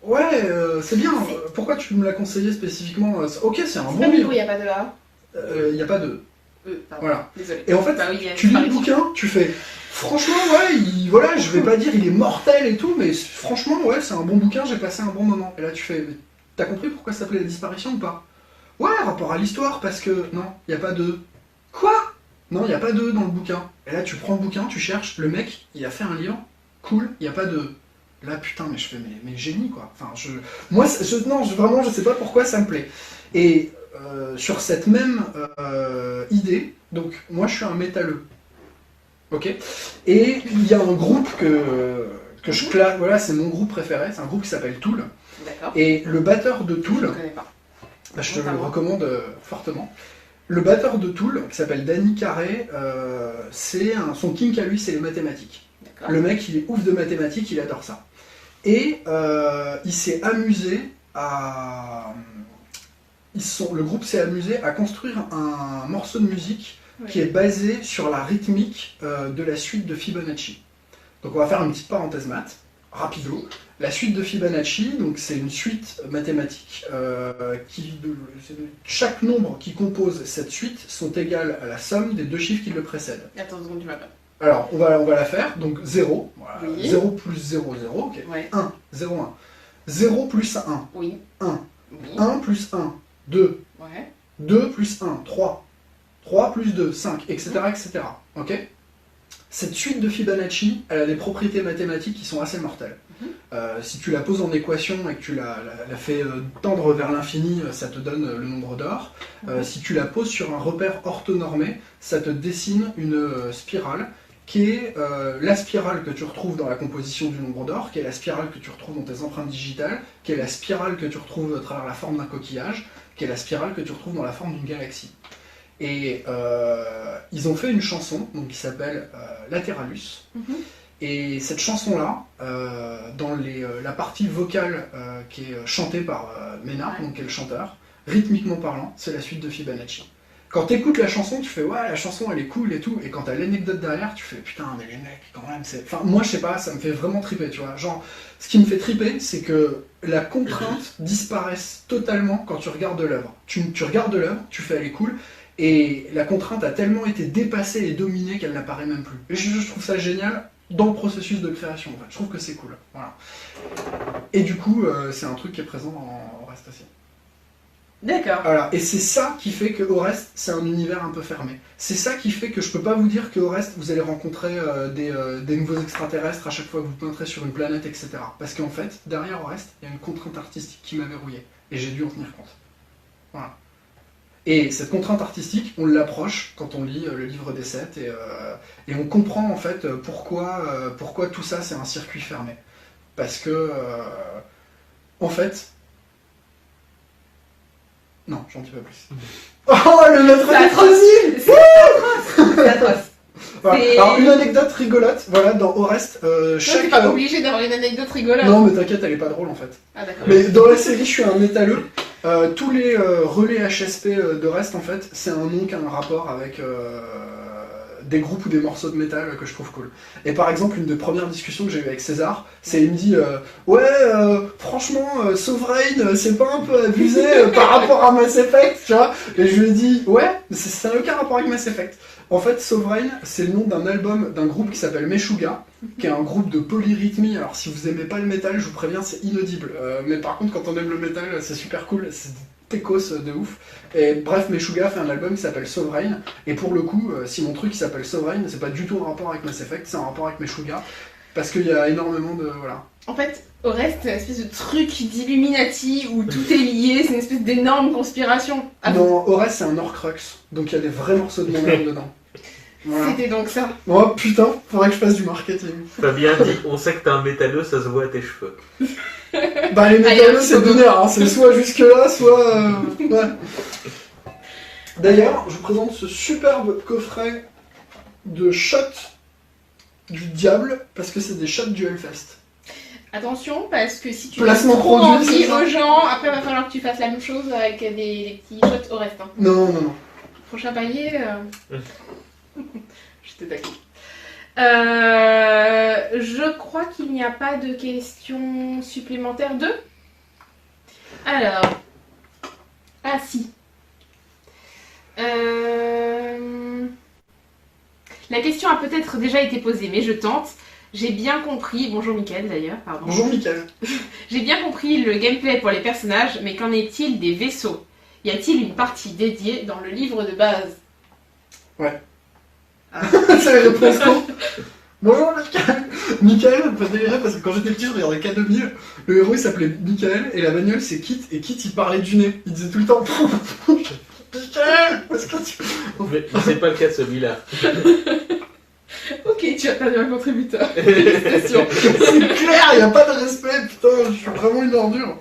Speaker 3: Ouais, c'est bien, pourquoi tu me l'as conseillé spécifiquement? Ok, c'est un bon livre.
Speaker 1: Il n'y a pas de A.
Speaker 3: Il n'y a pas de... Voilà.
Speaker 1: Désolé.
Speaker 3: Et en fait, tu lis le bouquin, tu fais... Franchement, voilà, je vais pas dire il est mortel et tout, mais franchement, ouais, c'est un bon bouquin, j'ai passé un bon moment. Et là, tu fais... T'as compris pourquoi ça s'appelait La disparition ou pas? Ouais, rapport à l'histoire, parce que... Non, il n'y a pas de... Quoi? Non, il n'y a pas de dans le bouquin. Et là, tu prends le bouquin, tu cherches, le mec, il a fait un livre, cool, il n'y a pas de... Là, putain, mais je fais, mais génie, quoi. Enfin, vraiment, je sais pas pourquoi ça me plaît. Et sur cette même idée, donc, moi, je suis un métalleux. Ok? Et il y a un groupe que je classe, voilà, c'est mon groupe préféré, c'est un groupe qui s'appelle Tool.
Speaker 1: D'accord.
Speaker 3: Et le batteur de Tool...
Speaker 1: Je ne connais pas.
Speaker 3: Je te le recommande fortement. Le batteur de Tool, qui s'appelle Danny Carré, son kink à lui, c'est les mathématiques.
Speaker 1: D'accord.
Speaker 3: Le mec, il est ouf de mathématiques, il adore ça. Et il s'est amusé à le groupe s'est amusé à construire un morceau de musique qui est basé sur la rythmique de la suite de Fibonacci. Donc on va faire une petite parenthèse maths, rapido. La suite de Fibonacci, donc c'est une suite mathématique chaque nombre qui compose cette suite sont égales à la somme des deux chiffres qui le précèdent.
Speaker 1: Attends une seconde, tu m'as pas.
Speaker 3: Alors, on va la faire. Donc 0, voilà.
Speaker 1: Oui.
Speaker 3: 0 plus 0, 0, ok.
Speaker 1: Ouais.
Speaker 3: 1, 0, 1. 0 plus 1,
Speaker 1: Oui.
Speaker 3: 1.
Speaker 1: Oui.
Speaker 3: 1 plus 1, 2.
Speaker 1: Ouais.
Speaker 3: 2 plus 1, 3. 3 plus 2, 5, etc. etc. Ok. Cette suite de Fibonacci, elle a des propriétés mathématiques qui sont assez mortelles. Si tu la poses en équation et que tu la fais tendre vers l'infini, ça te donne le nombre d'or. Si tu la poses sur un repère orthonormé, ça te dessine une spirale qui est la spirale que tu retrouves dans la composition du nombre d'or, qui est la spirale que tu retrouves dans tes empreintes digitales, qui est la spirale que tu retrouves à travers la forme d'un coquillage, qui est la spirale que tu retrouves dans la forme d'une galaxie. Et ils ont fait une chanson donc, qui s'appelle Lateralus. Et cette chanson-là, dans la partie vocale qui est chantée par Ménard, donc qui est le chanteur, rythmiquement parlant, c'est la suite de Fibonacci. Quand tu écoutes la chanson, tu fais ouais, la chanson elle est cool et tout, et quand t'as l'anecdote derrière, tu fais putain, mais les mecs, quand même, c'est. Enfin, moi je sais pas, ça me fait vraiment triper, tu vois. Genre, ce qui me fait triper, c'est que la contrainte disparaisse totalement quand tu regardes l'œuvre. Tu regardes l'œuvre, tu fais elle est cool, et la contrainte a tellement été dépassée et dominée qu'elle n'apparaît même plus. Et je trouve ça génial dans le processus de création, en fait. Je trouve que c'est cool. Voilà. Et du coup, c'est un truc qui est présent en Oreste aussi.
Speaker 1: D'accord.
Speaker 3: Voilà. Et c'est ça qui fait que Oreste, c'est un univers un peu fermé. C'est ça qui fait que je peux pas vous dire que Oreste, vous allez rencontrer des nouveaux extraterrestres à chaque fois que vous pointerez sur une planète, etc. Parce qu'en fait, derrière Oreste, il y a une contrainte artistique qui m'a verrouillé. Et j'ai dû en tenir compte. Voilà. Et cette contrainte artistique, on l'approche quand on lit le livre des 7 et on comprend en fait pourquoi tout ça c'est un circuit fermé. Parce que, en fait... Non, j'en dis pas plus. Oh, le maître des
Speaker 1: C'est atroce.
Speaker 3: voilà. Alors, une anecdote rigolote, voilà, dans Oreste, chaque...
Speaker 1: T'es pas obligé d'avoir une anecdote rigolote.
Speaker 3: Non, mais t'inquiète, elle est pas drôle en fait.
Speaker 1: Ah d'accord.
Speaker 3: Mais dans la série, je suis un métalleux. Tous les relais HSP d'Oreste, en fait, c'est un nom qui a un rapport avec des groupes ou des morceaux de métal que je trouve cool. Et par exemple, une des premières discussions que j'ai eues avec César, c'est il me dit ouais, franchement, Sovereign, c'est pas un peu abusé par rapport à Mass Effect, tu vois. Et je lui ai dit ouais, ça n'a aucun rapport avec Mass Effect. En fait, Sovereign, c'est le nom d'un album d'un groupe qui s'appelle Meshuggah, qui est un groupe de polyrythmie. Alors, si vous aimez pas le métal, je vous préviens, c'est inaudible. Mais par contre, quand on aime le métal, c'est super cool. C'est techos de ouf. Et bref, Meshuggah fait un album qui s'appelle Sovereign. Et pour le coup, si mon truc qui s'appelle Sovereign, c'est pas du tout un rapport avec Mass Effect, c'est un rapport avec Meshuggah. Parce qu'il y a énormément de... Voilà.
Speaker 1: En fait, Oreste, c'est une espèce de truc d'Illuminati où tout est lié, c'est une espèce d'énorme conspiration. Ah,
Speaker 3: Dans Oreste, c'est un Horcrux. Donc il y a des vrais morceaux de mon âme dedans. Voilà.
Speaker 1: C'était donc ça.
Speaker 3: Oh putain, faudrait que je fasse du marketing.
Speaker 4: Fabien dit, on sait que t'es un métalleux, ça se voit à tes cheveux.
Speaker 3: Bah les métalleux c'est binaire, hein. C'est soit jusque là, soit... Ouais. D'ailleurs, je vous présente ce superbe coffret de shots du diable, parce que c'est des shots du Hellfest.
Speaker 1: Attention, parce que si tu
Speaker 3: Placement
Speaker 1: donnes trop
Speaker 3: produit,
Speaker 1: envie
Speaker 3: c'est ça
Speaker 1: aux gens, après va falloir que tu fasses la même chose avec des petits shots Oreste. Hein.
Speaker 3: Non, non, non.
Speaker 1: Prochain palier... J'étais d'accord. Je crois qu'il n'y a pas de questions supplémentaires de... Alors... Ah si. La question a peut-être déjà été posée, mais je tente. J'ai bien compris... Bonjour Mickaël d'ailleurs, pardon.
Speaker 3: Bonjour Mickaël.
Speaker 1: J'ai bien compris le gameplay pour les personnages, mais qu'en est-il des vaisseaux? Y a-t-il une partie dédiée dans le livre de base?
Speaker 3: Ouais. Ah. C'est la réponse con. Bonjour Mickaël. Mickaël, pas délirer parce que quand j'étais petit, je regardais K2000. Le héros il s'appelait Mickaël et la bagnole c'est Kit. Et Kit il parlait du nez. Il disait tout le temps Mickaël, parce que tu...
Speaker 4: Mais c'est pas le cas de celui-là.
Speaker 1: Ok, tu as perdu un contributeur. Félicitations.
Speaker 3: C'est clair, il n'y a pas de respect, putain, je suis vraiment une ordure.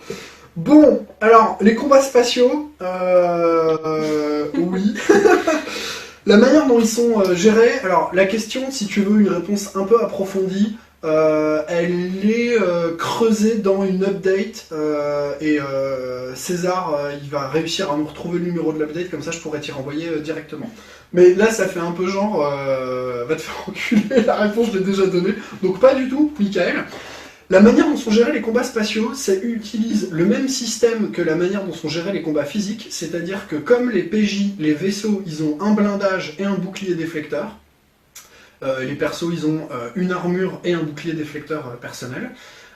Speaker 3: Bon, alors, les combats spatiaux, oui. La manière dont ils sont gérés, alors la question, si tu veux une réponse un peu approfondie, elle est creusée dans une update et César il va réussir à nous retrouver le numéro de l'update, comme ça je pourrais t'y renvoyer directement. Mais là ça fait un peu genre va te faire enculer, la réponse je l'ai déjà donnée, donc pas du tout, Michael. La manière dont sont gérés les combats spatiaux, ça utilise le même système que la manière dont sont gérés les combats physiques, c'est-à-dire que comme les PJ, les vaisseaux, ils ont un blindage et un bouclier déflecteur, les persos, ils ont une armure et un bouclier déflecteur personnel.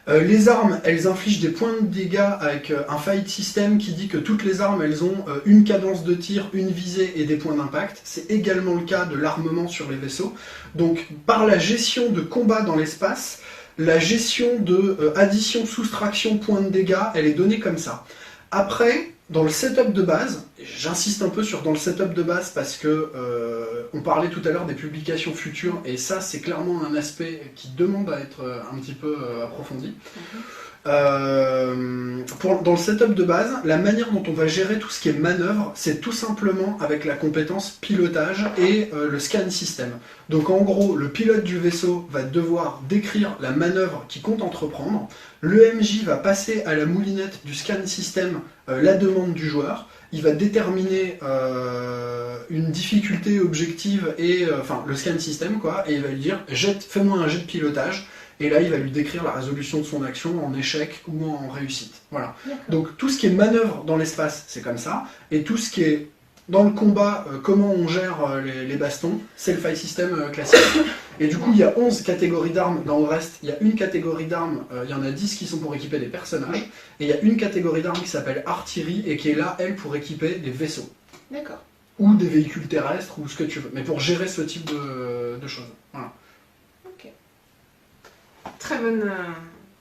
Speaker 3: Les armes, elles infligent des points de dégâts avec un fight system qui dit que toutes les armes, elles ont une cadence de tir, une visée et des points d'impact. C'est également le cas de l'armement sur les vaisseaux. Donc, par la gestion de combat dans l'espace, la gestion de addition, soustraction, points de dégâts, elle est donnée comme ça. Après, dans le setup de base, j'insiste un peu sur dans le setup de base parce que on parlait tout à l'heure des publications futures et ça c'est clairement un aspect qui demande à être un petit peu approfondi. Dans le setup de base, la manière dont on va gérer tout ce qui est manœuvre, c'est tout simplement avec la compétence pilotage et le scan system. Donc en gros, le pilote du vaisseau va devoir décrire la manœuvre qu'il compte entreprendre, le MJ va passer à la moulinette du scan system la demande du joueur, il va déterminer une difficulté objective et enfin le scan system quoi, et il va lui dire fais-moi un jet de pilotage. Et là, il va lui décrire la résolution de son action en échec ou en réussite. Voilà. Donc tout ce qui est manœuvre dans l'espace, c'est comme ça. Et tout ce qui est dans le combat, comment on gère les bastons, c'est le fight system classique. Et du coup, il y a 11 catégories d'armes. Dans le reste, il y a une catégorie d'armes, il y en a 10 qui sont pour équiper des personnages. Et il y a une catégorie d'armes qui s'appelle artillerie et qui est là, elle, pour équiper des vaisseaux.
Speaker 1: D'accord.
Speaker 3: Ou des véhicules terrestres, ou ce que tu veux. Mais pour gérer ce type de choses. Voilà.
Speaker 1: Très bonne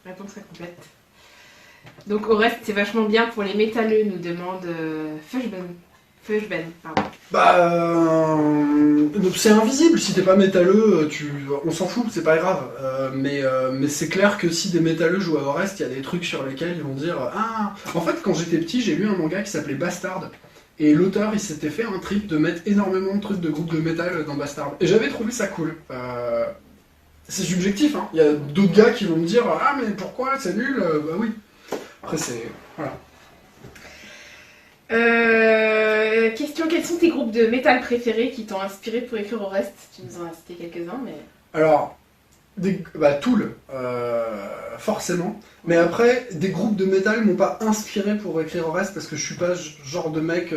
Speaker 1: réponse très complète. Donc au reste, c'est vachement bien pour les métalleux, nous demande Fushben, pardon.
Speaker 3: Bah, c'est invisible, si t'es pas métalleux, on s'en fout, c'est pas grave. Mais c'est clair que si des métalleux jouent à Orest, il y a des trucs sur lesquels ils vont dire ah. En fait, quand j'étais petit, j'ai lu un manga qui s'appelait Bastard. Et l'auteur, il s'était fait un trip de mettre énormément de trucs de groupes de métal dans Bastard. Et j'avais trouvé ça cool. C'est subjectif, hein. Il y a d'autres gars qui vont me dire ah mais pourquoi c'est nul, bah oui. Après c'est voilà.
Speaker 1: Question, quels sont tes groupes de métal préférés qui t'ont inspiré pour écrire au reste? Tu nous en as cité quelques-uns, mais...
Speaker 3: Alors, Tool, forcément. Mais après, des groupes de métal m'ont pas inspiré pour écrire au reste parce que je suis pas genre de mec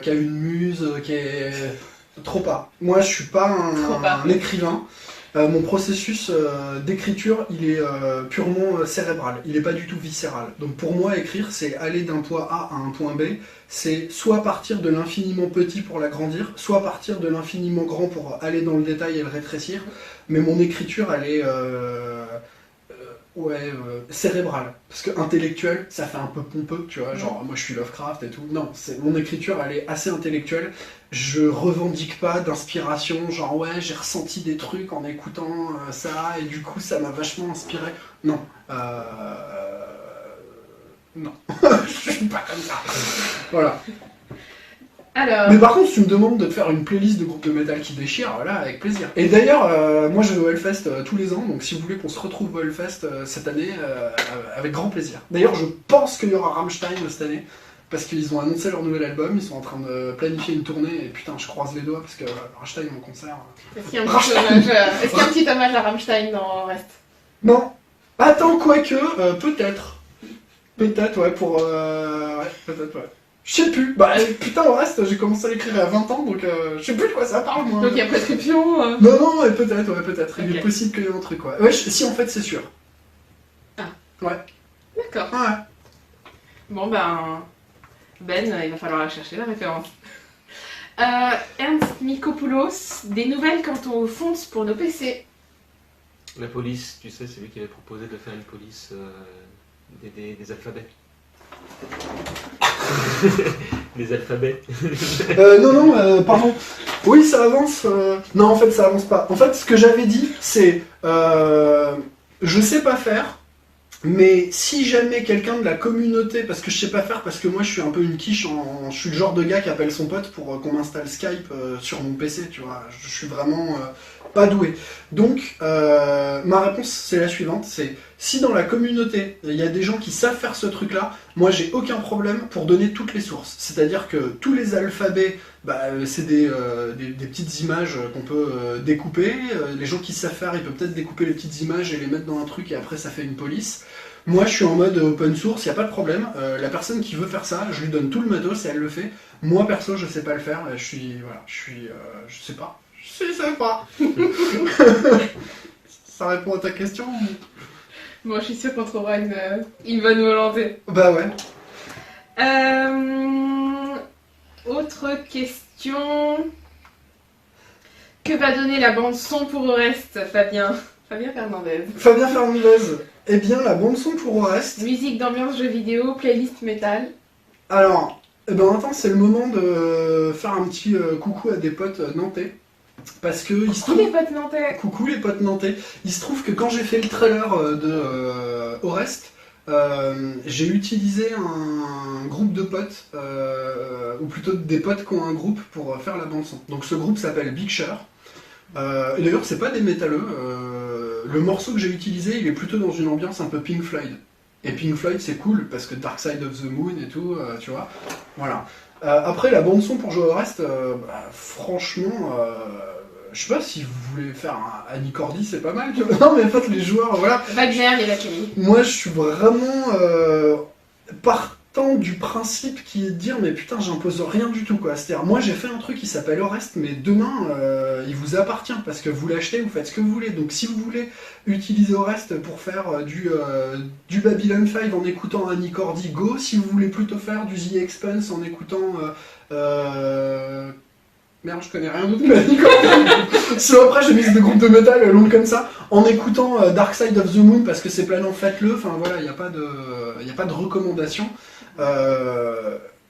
Speaker 3: qui a une muse, qui est... Trop pas. Moi, je suis pas un écrivain. Mon processus d'écriture, il est purement cérébral, il n'est pas du tout viscéral. Donc pour moi, écrire, c'est aller d'un point A à un point B, c'est soit partir de l'infiniment petit pour l'agrandir, soit partir de l'infiniment grand pour aller dans le détail et le rétrécir. Mais mon écriture, elle est cérébrale. Parce que intellectuel, ça fait un peu pompeux, tu vois, genre moi je suis Lovecraft et tout. Non, mon écriture, elle est assez intellectuelle. Je revendique pas d'inspiration, genre ouais, j'ai ressenti des trucs en écoutant ça, et du coup ça m'a vachement inspiré. Non. Non. Je suis pas comme ça. Voilà.
Speaker 1: Alors...
Speaker 3: Mais par contre, si tu me demandes de te faire une playlist de groupes de métal qui déchirent, voilà, avec plaisir. Et d'ailleurs, moi je vais au Hellfest tous les ans, donc si vous voulez qu'on se retrouve au Hellfest cette année, avec grand plaisir. D'ailleurs, je pense qu'il y aura Rammstein cette année, parce qu'ils ont annoncé leur nouvel album, ils sont en train de planifier une tournée, et putain, je croise les doigts, parce que Rammstein en concert...
Speaker 1: Est-ce qu'il y a un petit hommage à Rammstein dans le reste?
Speaker 3: Non. Attends, quoique, peut-être. Peut-être, ouais, pour... ouais, peut-être, ouais. Je sais plus, bah putain au reste j'ai commencé à l'écrire à 20 ans donc je sais plus de quoi ça parle moi.
Speaker 1: Donc il y a prescription
Speaker 3: Non, ouais, peut-être, ouais, peut-être.
Speaker 1: Okay.
Speaker 3: Il est possible qu'il y ait un truc, ouais. Ouais, si en fait c'est sûr.
Speaker 1: Ah.
Speaker 3: Ouais.
Speaker 1: D'accord.
Speaker 3: Ouais.
Speaker 1: Bon ben, il va falloir la chercher la référence. Ernst Mikopoulos, des nouvelles quand on fonce pour nos PC.
Speaker 4: La police, tu sais, c'est lui qui avait proposé de faire une police des alphabets. Les alphabets.
Speaker 3: Non, pardon. Oui, ça avance. Non, en fait, ça avance pas. En fait, ce que j'avais dit, c'est je sais pas faire, Mais si jamais quelqu'un de la communauté, parce que je sais pas faire, parce que moi je suis un peu une quiche, je suis le genre de gars qui appelle son pote pour qu'on m'installe Skype sur mon PC, tu vois. Je suis vraiment pas doué. Donc ma réponse c'est la suivante, c'est si dans la communauté il y a des gens qui savent faire ce truc-là, moi j'ai aucun problème pour donner toutes les sources. C'est-à-dire que tous les alphabets, c'est des petites images qu'on peut découper. Les gens qui savent faire, ils peuvent peut-être découper les petites images et les mettre dans un truc et après ça fait une police. Moi je suis en mode open source, il n'y a pas de problème. La personne qui veut faire ça, je lui donne tout le matos et elle le fait. Moi perso je sais pas le faire, je sais pas. Je sais pas. Ça répond à ta question ou...
Speaker 1: Moi, je suis sûre qu'on trouvera une bonne volonté.
Speaker 3: Bah ouais.
Speaker 1: Autre question. Que va donner la bande son pour Orest, Fabien Fernandez.
Speaker 3: Fabien Fernandez. Eh bien, la bande son pour Orest.
Speaker 1: Musique d'ambiance jeux vidéo, playlist métal.
Speaker 3: Alors, attends, c'est le moment de faire un petit coucou à des potes nantais. Parce que il se trouve...
Speaker 1: les potes nantais.
Speaker 3: Coucou les potes nantais. Il se trouve que quand j'ai fait le trailer de Orest, j'ai utilisé un groupe de potes, ou plutôt des potes qui ont un groupe pour faire la bande son. Donc ce groupe s'appelle Big Sur. Et d'ailleurs c'est pas des métalleux. Le morceau que j'ai utilisé, il est plutôt dans une ambiance un peu Pink Floyd. Et Pink Floyd c'est cool parce que Dark Side of the Moon et tout, tu vois. Voilà. Après la bande son pour jouer au reste, franchement, je sais pas si vous voulez faire un Annie Cordy, c'est pas mal. Tu vois. Non mais en fait les joueurs, voilà.
Speaker 1: Wagner et la Kelly.
Speaker 3: Moi je suis vraiment partant du principe qui est de dire mais putain j'impose rien du tout quoi. C'est-à-dire moi j'ai fait un truc qui s'appelle Orest mais demain il vous appartient parce que vous l'achetez, vous faites ce que vous voulez. Donc si vous voulez utiliser Orest pour faire du Babylon 5 en écoutant Annie Cordy, go. Si vous voulez plutôt faire du The Expanse en écoutant merde, je connais rien d'autre que Annie Cordy. Sinon après j'ai mis des groupes de métal longs comme ça en écoutant Dark Side of the Moon parce que c'est planant, faites-le. Enfin voilà, il n'y a pas de recommandation.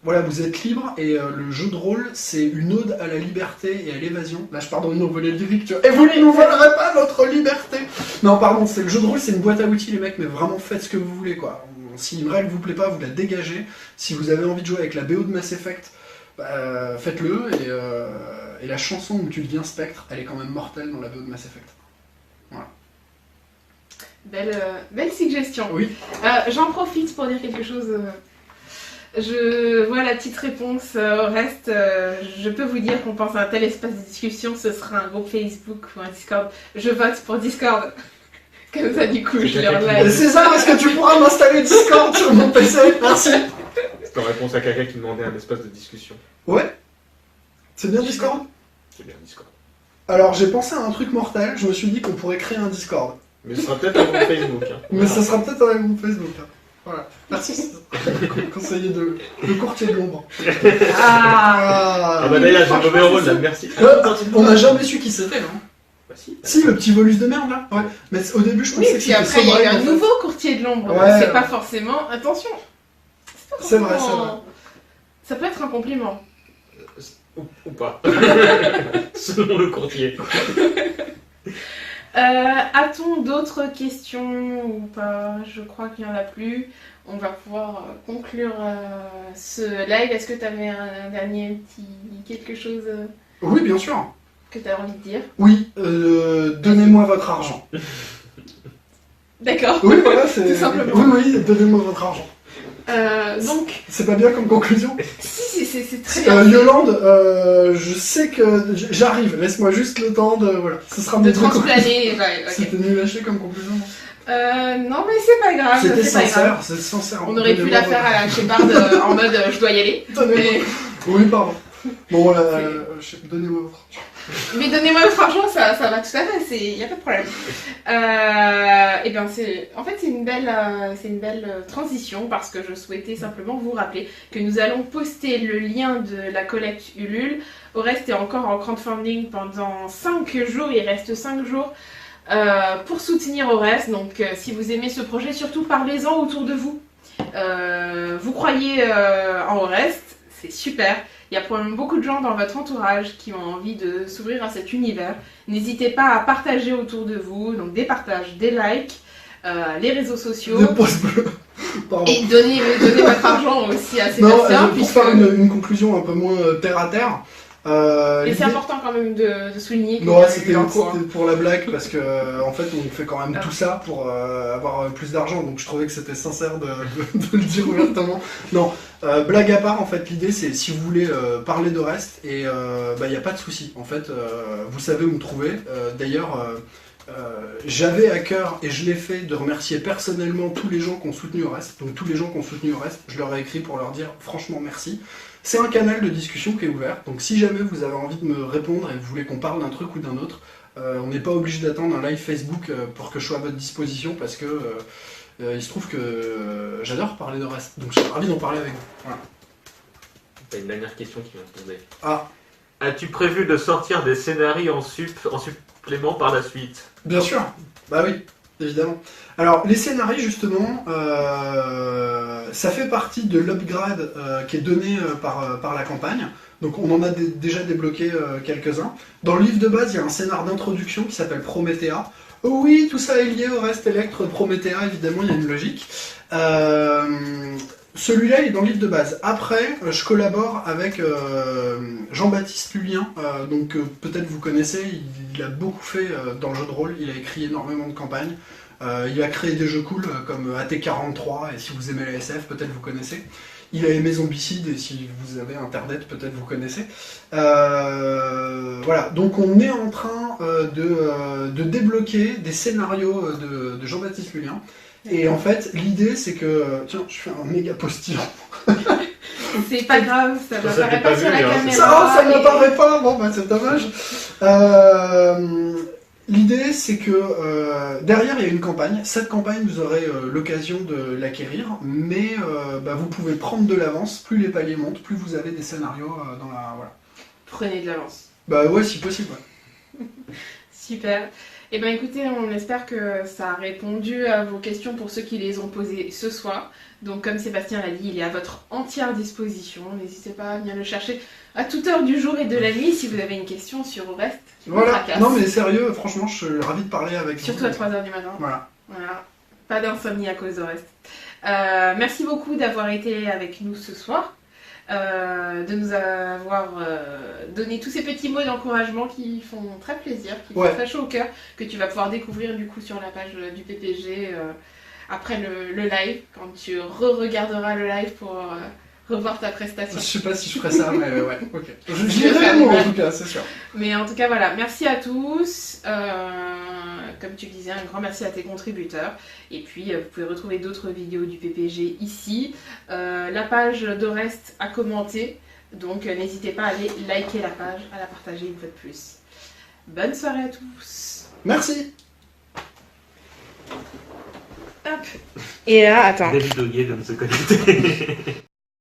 Speaker 3: Voilà, vous êtes libre et le jeu de rôle c'est une ode à la liberté et à l'évasion. Là je pars dans une envolée lyrique, tu vois. Et vous ne nous volerez pas notre liberté. Non pardon, c'est le jeu de rôle, c'est une boîte à outils les mecs, mais vraiment faites ce que vous voulez quoi. Si une règle vous plaît pas, vous la dégagez. Si vous avez envie de jouer avec la BO de Mass Effect, faites-le et la chanson où tu deviens Spectre, elle est quand même mortelle dans la BO de Mass Effect. Voilà.
Speaker 1: Belle suggestion.
Speaker 3: Oui.
Speaker 1: J'en profite pour dire quelque chose. Je vois la petite réponse au reste. Je peux vous dire qu'on pense à un tel espace de discussion, ce sera un groupe Facebook ou un Discord. Je vote pour Discord. Comme ça, du coup, je leur like.
Speaker 3: César, est-ce que tu pourras m'installer Discord sur mon PC? Merci.
Speaker 4: C'est en réponse à quelqu'un qui demandait un espace de discussion.
Speaker 3: Ouais. C'est bien Discord?
Speaker 4: C'est bien Discord.
Speaker 3: Alors j'ai pensé à un truc mortel, je me suis dit qu'on pourrait créer un Discord.
Speaker 4: Mais ce sera peut-être un groupe Facebook. Hein.
Speaker 3: Mais ça sera peut-être un groupe Facebook. Hein. Voilà. Merci. Conseiller de courtier de l'ombre.
Speaker 4: Ah bah d'ailleurs j'ai un mauvais rôle là, merci.
Speaker 3: On n'a jamais su qui c'était, non?
Speaker 4: Bah si.
Speaker 3: Si, le petit Volus de merde là. Ouais. Mais au début je pensais
Speaker 1: Oui,
Speaker 3: que
Speaker 1: puis
Speaker 3: c'était
Speaker 1: après, il y a eu
Speaker 3: Sobrang,
Speaker 1: un
Speaker 3: en fait.
Speaker 1: nouveau courtier de l'ombre.
Speaker 3: Ouais,
Speaker 1: C'est
Speaker 3: ouais.
Speaker 1: pas forcément. Attention.
Speaker 3: C'est vrai, c'est vrai.
Speaker 1: Ça peut être un compliment.
Speaker 4: Ou pas. Selon le courtier.
Speaker 1: A-t-on d'autres questions ou pas? Je crois qu'il n'y en a plus. On va pouvoir conclure ce live. Est-ce que tu avais un dernier petit quelque chose
Speaker 3: Oui, bien sûr.
Speaker 1: que tu as envie de dire?
Speaker 3: Oui, donnez-moi votre argent.
Speaker 1: D'accord.
Speaker 3: Oui, voilà, c'est...
Speaker 1: Tout simplement.
Speaker 3: Oui, donnez-moi votre argent.
Speaker 1: Donc,
Speaker 3: C'est pas bien comme conclusion?
Speaker 1: si, c'est très bien.
Speaker 3: Yolande, je sais que j'arrive, laisse-moi juste le temps de... Voilà, ce sera
Speaker 1: De
Speaker 3: mes deux
Speaker 1: transplaner. Ouais, ok.
Speaker 3: C'était nul à chier comme conclusion.
Speaker 1: Non, mais c'est pas grave.
Speaker 3: C'était
Speaker 1: c'est pas
Speaker 3: sincère,
Speaker 1: grave.
Speaker 3: c'est sincère.
Speaker 1: On aurait pu la faire à la Shepard en mode je dois y aller.
Speaker 3: Donnez-moi...
Speaker 1: Mais,
Speaker 3: Oui, pardon. Bon, voilà, donnez-moi votre argent.
Speaker 1: mais donnez-moi votre argent, ça va tout à fait, il n'y a pas de problème. Et bien, c'est une belle transition parce que je souhaitais simplement vous rappeler que nous allons poster le lien de la collecte Ulule. Orest est encore en crowdfunding pendant 5 jours, il reste 5 jours pour soutenir Orest. Donc, si vous aimez ce projet, surtout parlez-en autour de vous. Vous croyez en Orest, c'est super. Il y a probablement beaucoup de gens dans votre entourage qui ont envie de s'ouvrir à cet univers. N'hésitez pas à partager autour de vous, donc des partages, des likes. les réseaux sociaux.
Speaker 3: Des pouces bleus. Pardon.
Speaker 1: Et donnez votre argent aussi à
Speaker 3: Non,
Speaker 1: Sébastien.
Speaker 3: pour faire une conclusion un peu moins terre à terre.
Speaker 1: Et c'est
Speaker 3: l'idée-
Speaker 1: important quand même de souligner qu'il y
Speaker 3: Non,
Speaker 1: a eu
Speaker 3: c'était
Speaker 1: un cours.
Speaker 3: pour la blague parce que en fait on fait quand même tout ça pour avoir plus d'argent, donc je trouvais que c'était sincère de le dire ouvertement. Non, blague à part, en fait l'idée c'est si vous voulez parler de reste et il n'y a pas de souci. En fait vous savez où me trouver. D'ailleurs j'avais à cœur et je l'ai fait de remercier personnellement tous les gens qui ont soutenu Rest. Donc tous les gens qui ont soutenu Rest, je leur ai écrit pour leur dire franchement merci. C'est un canal de discussion qui est ouvert, donc si jamais vous avez envie de me répondre et vous voulez qu'on parle d'un truc ou d'un autre, on n'est pas obligé d'attendre un live Facebook pour que je sois à votre disposition, parce que il se trouve que j'adore parler de Rest, donc je suis ravi d'en parler avec vous. Voilà.
Speaker 4: T'as une dernière question qui m'a posée.
Speaker 3: Ah,
Speaker 4: As-tu prévu de sortir des scénarios en supplément par la suite?
Speaker 3: bien sûr, bah oui, évidemment. Alors, les scénarios, justement, ça fait partie de l'upgrade qui est donné par la campagne. Donc, on en a déjà débloqué quelques-uns. Dans le livre de base, il y a un scénar d'introduction qui s'appelle Promethea. Oh oui, tout ça est lié au reste Electre, Promethea, évidemment, il y a une logique. Celui-là, il est dans le livre de base. Après, je collabore avec Jean-Baptiste Lulien, donc peut-être vous connaissez, il a beaucoup fait dans le jeu de rôle, il a écrit énormément de campagnes. Il a créé des jeux cool comme AT43, et si vous aimez la SF, peut-être vous connaissez. Il a aimé Zombicide, et si vous avez Internet, peut-être vous connaissez. Voilà, donc on est en train de débloquer des scénarios de Jean-Baptiste Lulien. Et en fait, l'idée c'est que... Tiens, je fais un méga postillon.
Speaker 1: C'est pas grave, ça
Speaker 2: Ça
Speaker 1: n'apparaît
Speaker 2: fait
Speaker 1: pas
Speaker 2: pas
Speaker 1: sur la
Speaker 2: vu, hein.
Speaker 1: caméra.
Speaker 3: Ça
Speaker 1: et-
Speaker 3: n'apparaît pas, bon bah c'est dommage. L'idée c'est que derrière il y a une campagne. Cette campagne vous aurez l'occasion de l'acquérir, mais vous pouvez prendre de l'avance. Plus les paliers montent, plus vous avez des scénarios dans la... Voilà.
Speaker 1: Prenez de l'avance.
Speaker 3: Bah ouais, si possible. Ouais.
Speaker 1: Super. Eh bien écoutez, on espère que ça a répondu à vos questions pour ceux qui les ont posées ce soir. Donc comme Sébastien l'a dit, il est à votre entière disposition. N'hésitez pas à venir le chercher à toute heure du jour et de la nuit si vous avez une question sur le reste. qui vous
Speaker 3: Voilà.
Speaker 1: tracasse.
Speaker 3: Non mais sérieux, franchement, je suis ravi de parler avec vous.
Speaker 1: Surtout à 3h du matin.
Speaker 3: Voilà.
Speaker 1: Voilà. Pas d'insomnie à cause de reste. Merci beaucoup d'avoir été avec nous ce soir. De nous avoir donné tous ces petits mots d'encouragement qui font très plaisir, qui font très chaud au cœur, que tu vas pouvoir découvrir du coup sur la page du PPG après le live, quand tu re-regarderas le live pour revoir ta prestation.
Speaker 3: Je sais pas si je ferai ça, mais ouais, ok. Je dirai le mot en tout cas, c'est sûr.
Speaker 1: Mais en tout cas, voilà, merci à tous. Comme tu le disais, un grand merci à tes contributeurs. Et puis, vous pouvez retrouver d'autres vidéos du PPG ici. La page de reste à commenter. Donc, n'hésitez pas à aller liker la page, à la partager une fois de plus. Bonne soirée à tous.
Speaker 3: Merci.
Speaker 1: Hop. Et là, attends.
Speaker 4: David Oguier de se connecter.